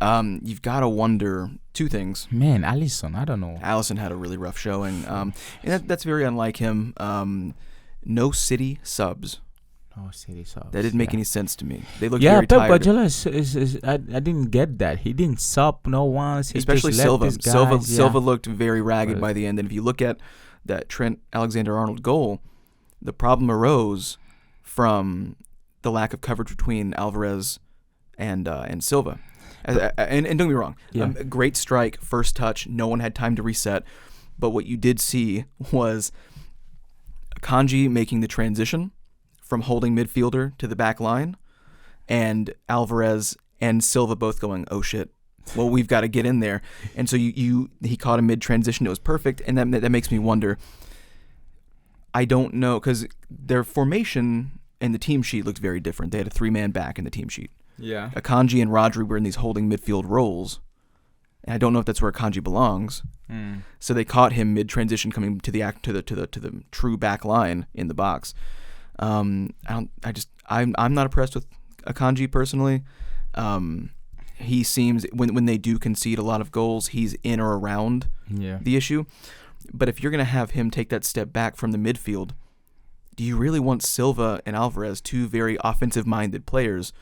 You've got to wonder two things. Man, Alisson, I don't know. Alisson had a really rough showing, and that's very unlike him. No City subs. Oh, City subs. That didn't make any sense to me. They looked Yeah, very Pep tired. Guardiola is I didn't get that. He didn't sub no once. He Especially just left Silva. his guys, Silva looked very ragged But- by the end. And if you look at that Trent Alexander-Arnold goal, the problem arose from the lack of coverage between Alvarez and Silva. And don't get me wrong, Yeah. great strike, first touch. No one had time to reset. But what you did see was Kanji making the transition from holding midfielder to the back line, and Alvarez and Silva both going, oh shit, well, we've got to get in there. And so he caught a mid transition. It was perfect, and that makes me wonder. I don't know, because their formation and the team sheet looked very different. They had a 3-man back in the team sheet. Yeah. Akanji and Rodri were in these holding midfield roles, and I don't know if that's where Akanji belongs. So they caught him mid transition coming to the true back line in the box. I'm not impressed with Akanji personally. He seems when they do concede a lot of goals, he's in or around the issue. But if you're going to have him take that step back from the midfield, do you really want Silva and Alvarez, two very offensive-minded players,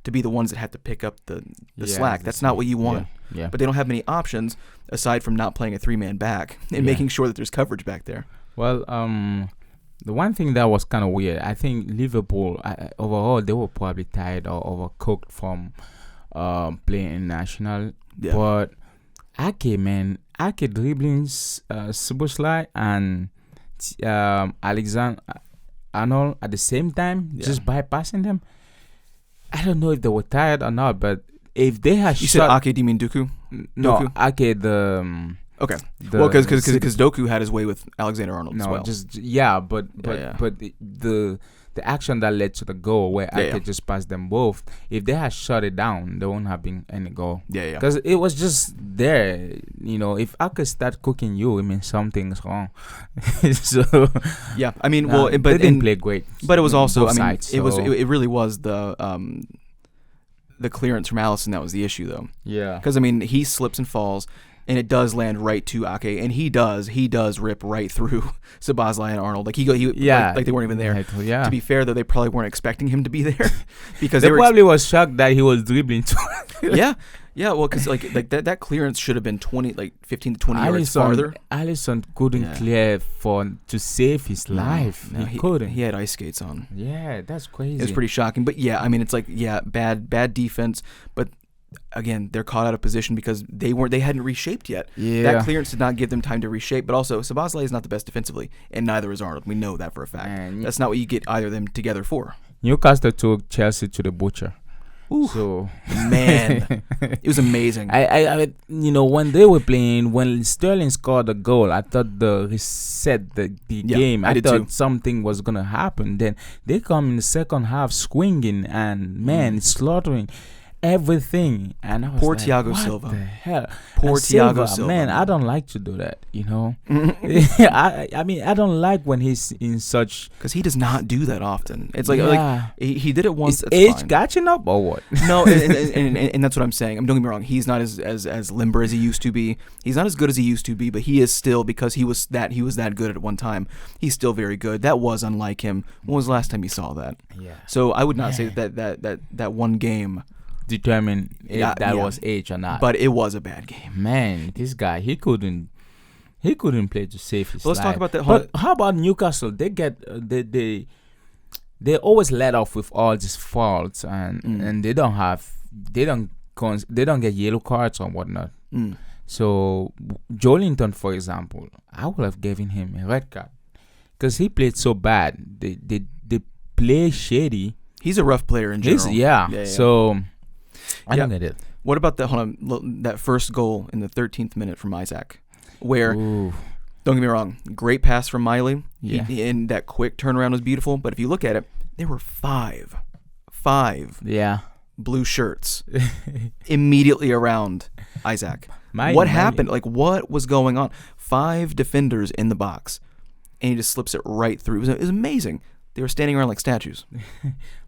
to be the ones that have to pick up the slack? That's not what you want. Yeah. But they don't have many options aside from not playing a 3-man back and making sure that there's coverage back there. Well, the one thing that was kind of weird, I think Liverpool overall they were probably tired or overcooked from playing in national. Yeah. But Ake dribbling Szoboszlai and Alexander Arnold at the same time, just bypassing them. I don't know if they were tired or not, but if they had You shot, said Ake, do you mean Doku? no, Doku? Ake the. Okay. the Well, because Doku had his way with Alexander-Arnold as no, well. but the action that led to the goal where Ake just passed them both, if they had shut it down, there wouldn't have been any goal. Yeah. Because it was just there, if Ake start cooking you, it means something's wrong. So Yeah, I mean, they didn't play great. But it was also, both I mean, sides, it really was the clearance from Alisson that was the issue, though. Yeah. Because I mean, he slips and falls, and it does land right to Ake, and he does rip right through Szoboszlai and Arnold. Like like they weren't even there. Yeah. To be fair, though, they probably weren't expecting him to be there because they were probably was shocked that he was dribbling too. Yeah, well, because like that clearance should have been 15 to 20 yards farther. Alisson couldn't clear to save his life. No, he couldn't. He had ice skates on. Yeah, that's crazy. It was pretty shocking. But yeah, I mean, it's like bad defense. But again, they're caught out of position because they hadn't reshaped yet. Yeah. That clearance did not give them time to reshape. But also, Szoboszlai is not the best defensively, and neither is Arnold. We know that for a fact. Man, That's not what you get either of them together for. Newcastle took Chelsea to the butcher. Ooh. So Man, it was amazing. I when they were playing, when Sterling scored the goal, I thought the reset the game. I did thought too. something was gonna happen. Then they come in the second half swinging and slaughtering everything. And I was Poor like, Thiago what Silva. the hell? Poor And Thiago Silva. Man, I don't like to do that. I mean, I don't like when he's in such. Because he does not do that often. It's like, Yeah. he did it once. Is That's age fine. catching up or what? No, and that's what I'm saying. Don't get me wrong. He's not as limber as he used to be. He's not as good as he used to be, but he is still, because he was that good at one time. He's still very good. That was unlike him. When was the last time you saw that? Yeah. So I would not say that one game, Determine if that was age or not. but it was a bad game. Man, this guy, he couldn't play to save his Let's life. talk about that. But how about Newcastle? They get they always let off with all these faults, and they don't get yellow cards or whatnot. So Joelinton, for example, I would have given him a red card because he played so bad. They play shady. He's a rough player in general. So I don't get it. What about that first goal in the 13th minute from Isaac, where? Ooh. Don't get me wrong, great pass from Miley. Yeah. And that quick turnaround was beautiful. But if you look at it, there were five Yeah. blue shirts immediately around Isaac. What happened? Like, what was going on? 5 defenders in the box, and he just slips it right through. It was amazing. They were standing around like statues.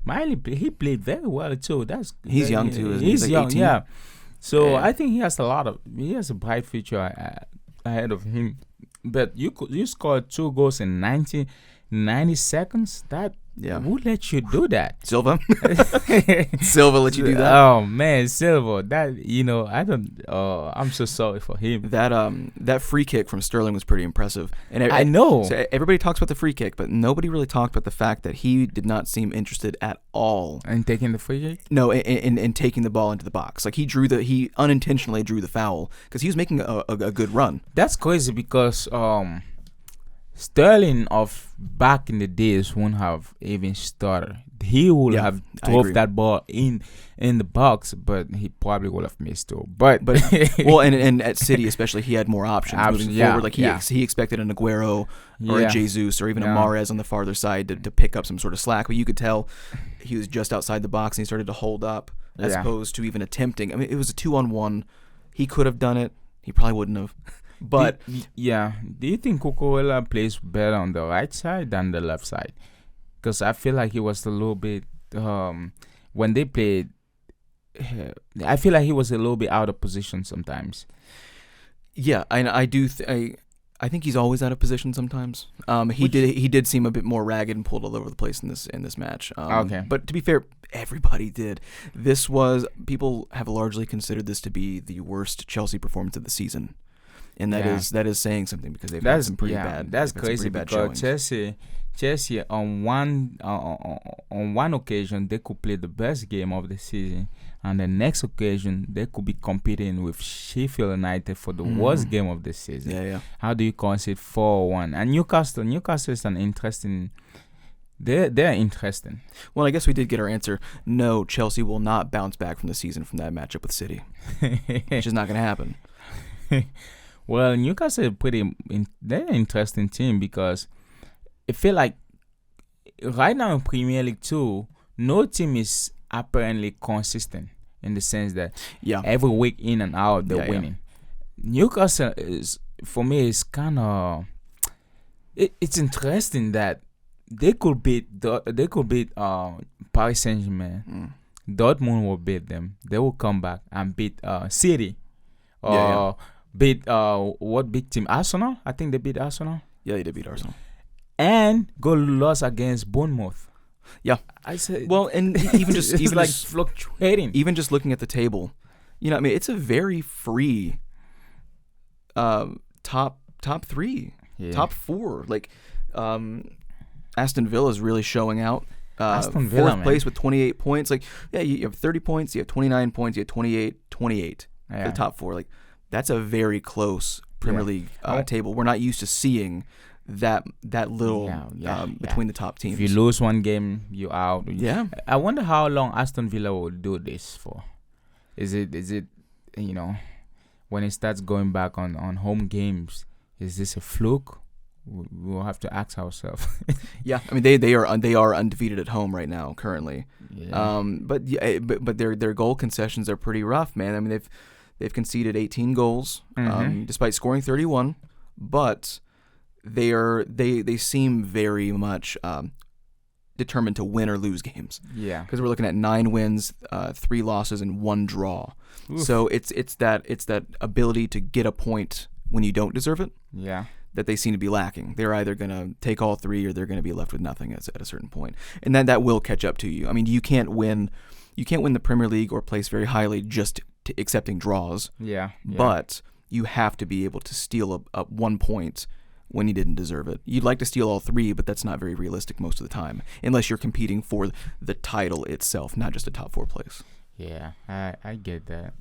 Miley, he played very well too. He's young too, isn't he? He's Like young, 18? yeah. So Yeah. I think he has a bright future ahead of him. But you scored 2 goals in 90 seconds. That Yeah. who let you do that? Silva. Silva let you do that. Oh man, Silva. That I don't. I'm so sorry for him. That free kick from Sterling was pretty impressive. And I know. So everybody talks about the free kick, but nobody really talked about the fact that he did not seem interested at all And taking the free kick. No, in taking the ball into the box. Like he unintentionally drew the foul because he was making a good run. That's crazy because Sterling of back in the days wouldn't have even started. He would have drove that ball in the box, but he probably would have missed too. But well, and at City especially, he had more options moving forward. Like he expected an Aguero or a Jesus or even a Mahrez on the farther side to pick up some sort of slack. But you could tell he was just outside the box and he started to hold up as opposed to even attempting. I mean, it was a 2-on-1. He could have done it. He probably wouldn't have. But do you think Cucurella plays better on the right side than the left side? Because I feel like he was a little bit when they played. I feel like he was a little bit out of position sometimes. Yeah, I do. I think he's always out of position sometimes. He did seem a bit more ragged and pulled all over the place in this match. Okay, but to be fair, everybody did. People have largely considered this to be the worst Chelsea performance of the season. And that is saying something because they've had some pretty bad. That's crazy because Chelsea on one occasion they could play the best game of the season, and the next occasion they could be competing with Sheffield United for the worst game of the season. Yeah. How do you concede 4-1? And Newcastle is an interesting. They're interesting. Well, I guess we did get our answer. No, Chelsea will not bounce back from the season from that matchup with City. It's just not going to happen. Well, Newcastle is they're an interesting team because I feel like right now in Premier League 2, no team is apparently consistent in the sense that every week in and out they're winning. Newcastle is, for me, is kind of it's interesting that they could beat Paris Saint-Germain. Dortmund will beat them. They will come back and beat City. Beat what big team? Arsenal? I think they beat Arsenal. Yeah, they did beat Arsenal. And go loss against Bournemouth. Yeah, I said. Well, and even just it's even like just, fluctuating. Even just looking at the table, I mean, it's a very free top 3, top 4. Like Aston Villa is really showing out. Aston Villa, fourth place with 28 points. Like, you have 30 points, you have 29 points, you have 28 for the top 4. Like, that's a very close Premier League table. We're not used to seeing that little between the top teams. If you lose one game, you're out. Yeah. I wonder how long Aston Villa will do this for. Is it when it starts going back on home games, is this a fluke? We'll have to ask ourselves. Yeah, I mean they are undefeated at home right now currently. Yeah. But their goal concessions are pretty rough, man. I mean they've conceded 18 goals despite scoring 31, but they seem very much determined to win or lose games. Yeah, because we're looking at 9 wins, 3 losses, and 1 draw. Oof. So it's that ability to get a point when you don't deserve it. Yeah. That they seem to be lacking. They're either going to take all 3 or they're going to be left with nothing at a certain point. And that will catch up to you. I mean, you can't win the Premier League or place very highly just accepting draws. Yeah. But you have to be able to steal a 1 point when you didn't deserve it. You'd like to steal all 3, but that's not very realistic most of the time, unless you're competing for the title itself, not just a top 4 place. Yeah, I get that.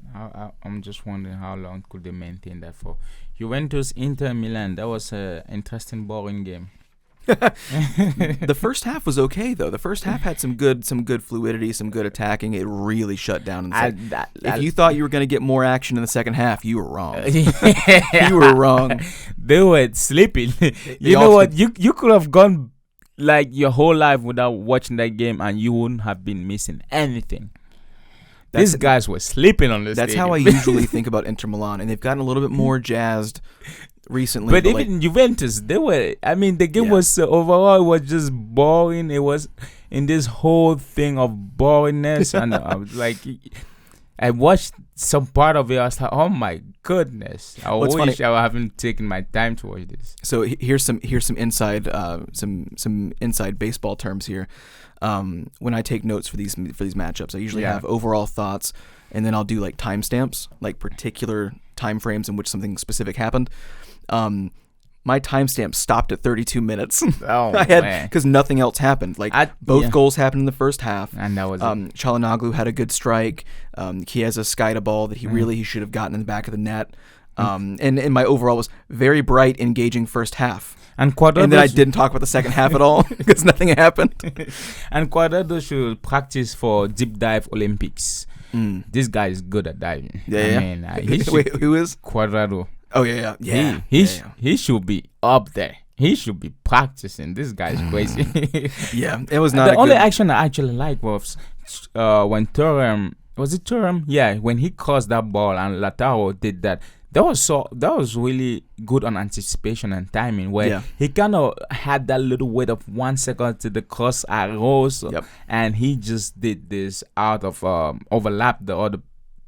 I'm just wondering how long could they maintain that for. Juventus Inter Milan, that was an interesting, boring game. The first half was okay though. The first half had some good fluidity, some good attacking. It really shut down in the second. If you thought you were going to get more action in the second half, you were wrong. You were wrong. They were sleeping. You know what? You could have gone like your whole life without watching that game, and you wouldn't have been missing anything. These guys were sleeping on this. That's stadium. how I usually think about Inter Milan, and they've gotten a little bit more jazzed recently. But even Juventus, they were. I mean, the game was overall it was just boring. It was in this whole thing of boringness, and I was like, I watched some part of it. I was like, oh my goodness! I What's wish funny- I haven't taken my time to watch this. So here's some inside some inside baseball terms here. When I take notes for these matchups, I usually Yeah. have overall thoughts, and then I'll do like timestamps, like particular time frames in which something specific happened. My timestamp stopped at 32 minutes. Oh I had man! because nothing else happened. Like both goals happened in the first half. And that was it. Çalhanoğlu had a good strike. Chiesa skied a ball that he should have gotten in the back of the net. And my overall was very bright, engaging first half. And Cuadrado And then I didn't talk about the second half at all because nothing happened. And Cuadrado should practice for deep dive Olympics. This guy is good at diving. Yeah. I mean, he should, Wait, who is? Cuadrado. Oh yeah. He should be up there. He should be practicing. This guy's crazy. Yeah, it was not The a only good. action I actually liked was when Thuram, was it Thuram? Yeah, when he crossed that ball and Lautaro did that. That was really good on anticipation and timing, where he kind of had that little wait of 1 second to the cross arose, and he just did this out of overlap the other.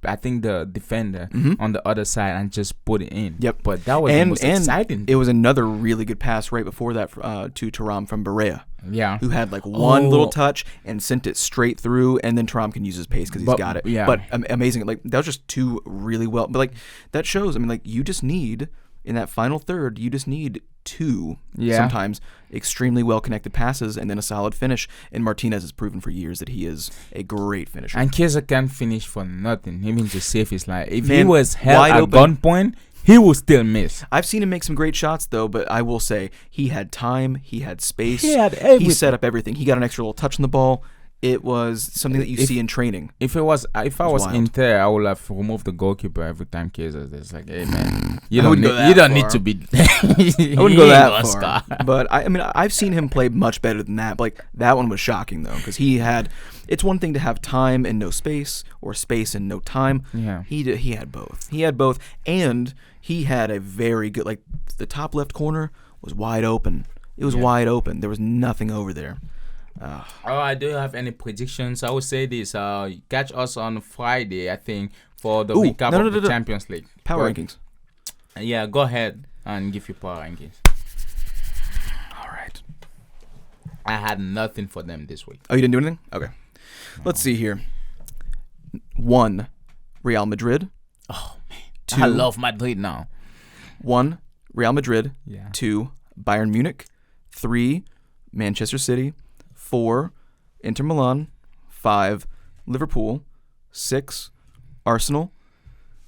I think the defender on the other side and just put it in. Yep. But that was the most exciting. It was another really good pass right before that to Thuram from Barea. Yeah. Who had like one little touch and sent it straight through, and then Thuram can use his pace because he's got it. Yeah. But amazing. Like that was just two really well. But like that shows. I mean, like you just need in that final third, you just need two sometimes extremely well connected passes and then a solid finish. And Martinez has proven for years that he is a great finisher. And Chiesa can't finish for nothing, even to save his life. If Man, he was held wide at open. gunpoint, he would still miss. I've seen him make some great shots though, but I will say he had time, he had space, He had everything. he set up everything. He got an extra little touch on the ball. It was something that you see in training. If I was wild. Inter, I would have removed the goalkeeper every time Chiesa. It's like, hey man, you I don't wouldn't go that need far. to be. I wouldn't go that far, but I mean, I've seen him play much better than that. But like that one was shocking though, because he had. It's one thing to have time and no space, or space and no time. Yeah. He had both. He had both, and he had a very good. Like the top left corner was wide open. It was wide open. There was nothing over there. I do have any predictions. I would say this. Catch us on Friday, I think, for the recap of the Champions League. Power rankings. Yeah, go ahead and give your power rankings. All right. I had nothing for them this week. Oh, you didn't do anything? Okay. Let's see here. 1, Real Madrid. Oh man, 2, I love Madrid now. 1, Real Madrid. Yeah. 2, Bayern Munich. 3, Manchester City. 4, Inter Milan. 5, Liverpool. 6, Arsenal.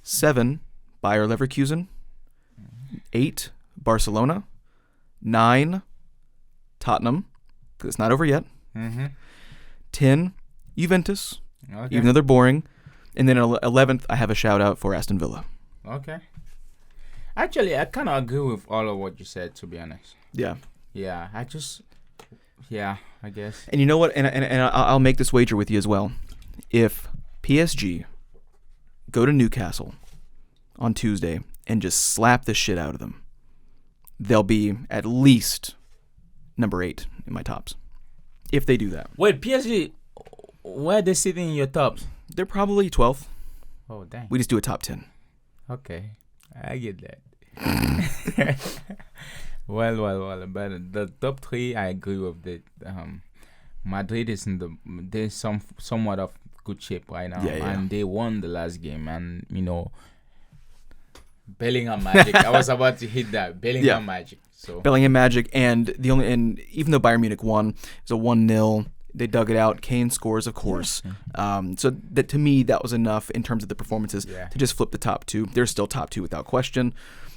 7, Bayer Leverkusen. 8, Barcelona. 9, Tottenham, because it's not over yet. 10, Juventus, Okay. even though they're boring. And then 11th, I have a shout out for Aston Villa. Okay. Actually, I kind of agree with all of what you said, to be honest. Yeah. Yeah, I guess. And you know what? And I'll make this wager with you as well. If PSG go to Newcastle on Tuesday and just slap the shit out of them, they'll be at least number 8 in my tops. If they do that. Wait, PSG, where are they sitting in your tops? They're probably 12th. Oh, dang. We just do a top 10. Okay, I get that. Well. But the top 3, I agree with that. Madrid is they're somewhat of good shape right now, and they won the last game, and Bellingham magic. I was about to hit that Bellingham magic. So Bellingham magic, and even though Bayern Munich won, it was a 1-0. They dug it out. Kane scores, of course. So that to me, that was enough in terms of the performances to just flip the top 2. They're still top 2 without question.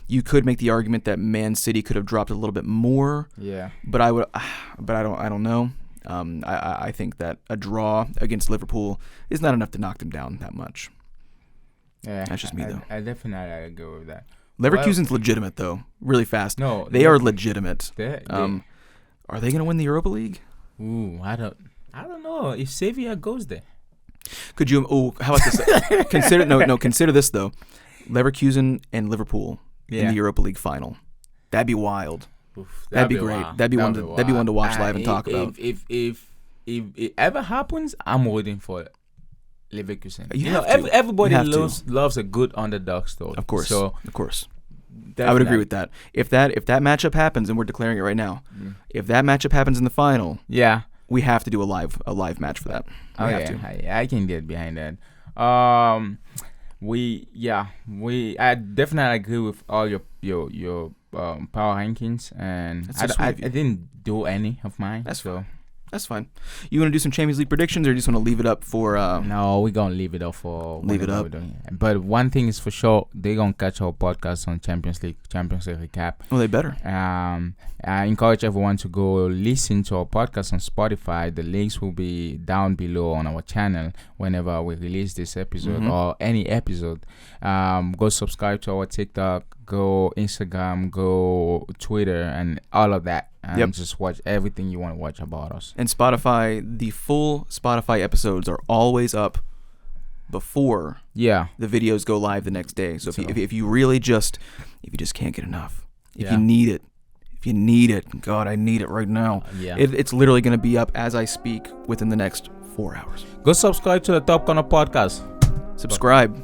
You could make the argument that Man City could have dropped a little bit more. Yeah. But I don't know. I think that a draw against Liverpool is not enough to knock them down that much. Yeah. That's just me though. I definitely agree with that. Leverkusen's legitimate though. Really fast. No, they are legitimate. Are they going to win the Europa League? Ooh, I don't know if Sevilla goes there. Could you? Oh, how about this? Consider this though. Leverkusen and Liverpool in the Europa League final. That'd be wild. Oof, that'd be great. Wild. That'd be one to watch live and talk about. If it ever happens, I'm waiting for Leverkusen. You have to. Everybody You have to. loves a good underdog story. Of course. So Of course. definitely. I would agree with that. If that matchup happens, and we're declaring it right now, if that matchup happens in the final, Yeah. we have to do a live match for that. We have to. I can get behind that. I definitely agree with all your power rankings, and That's so sweet I of you. didn't do any of mine. That's fine. You want to do some Champions League predictions, or you just want to leave it up for? No, we're gonna leave it up for Leave it whenever up. we're doing it. But one thing is for sure, they're gonna catch our podcast on Champions League recap. Well, they better. I encourage everyone to go listen to our podcast on Spotify. The links will be down below on our channel whenever we release this episode or any episode. Go subscribe to our TikTok, go Instagram, go Twitter, and all of that. And just watch everything you want to watch about us. And Spotify, the full Spotify episodes are always up before the videos go live the next day. So if you really just can't get enough, if you need it, God, I need it right now. It's literally going to be up as I speak within the next 4 hours. Go subscribe to the Top Corner podcast. Subscribe.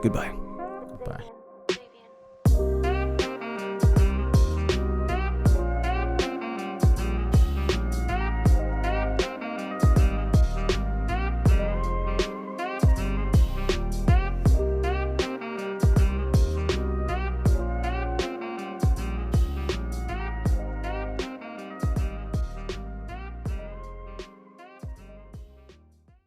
Goodbye.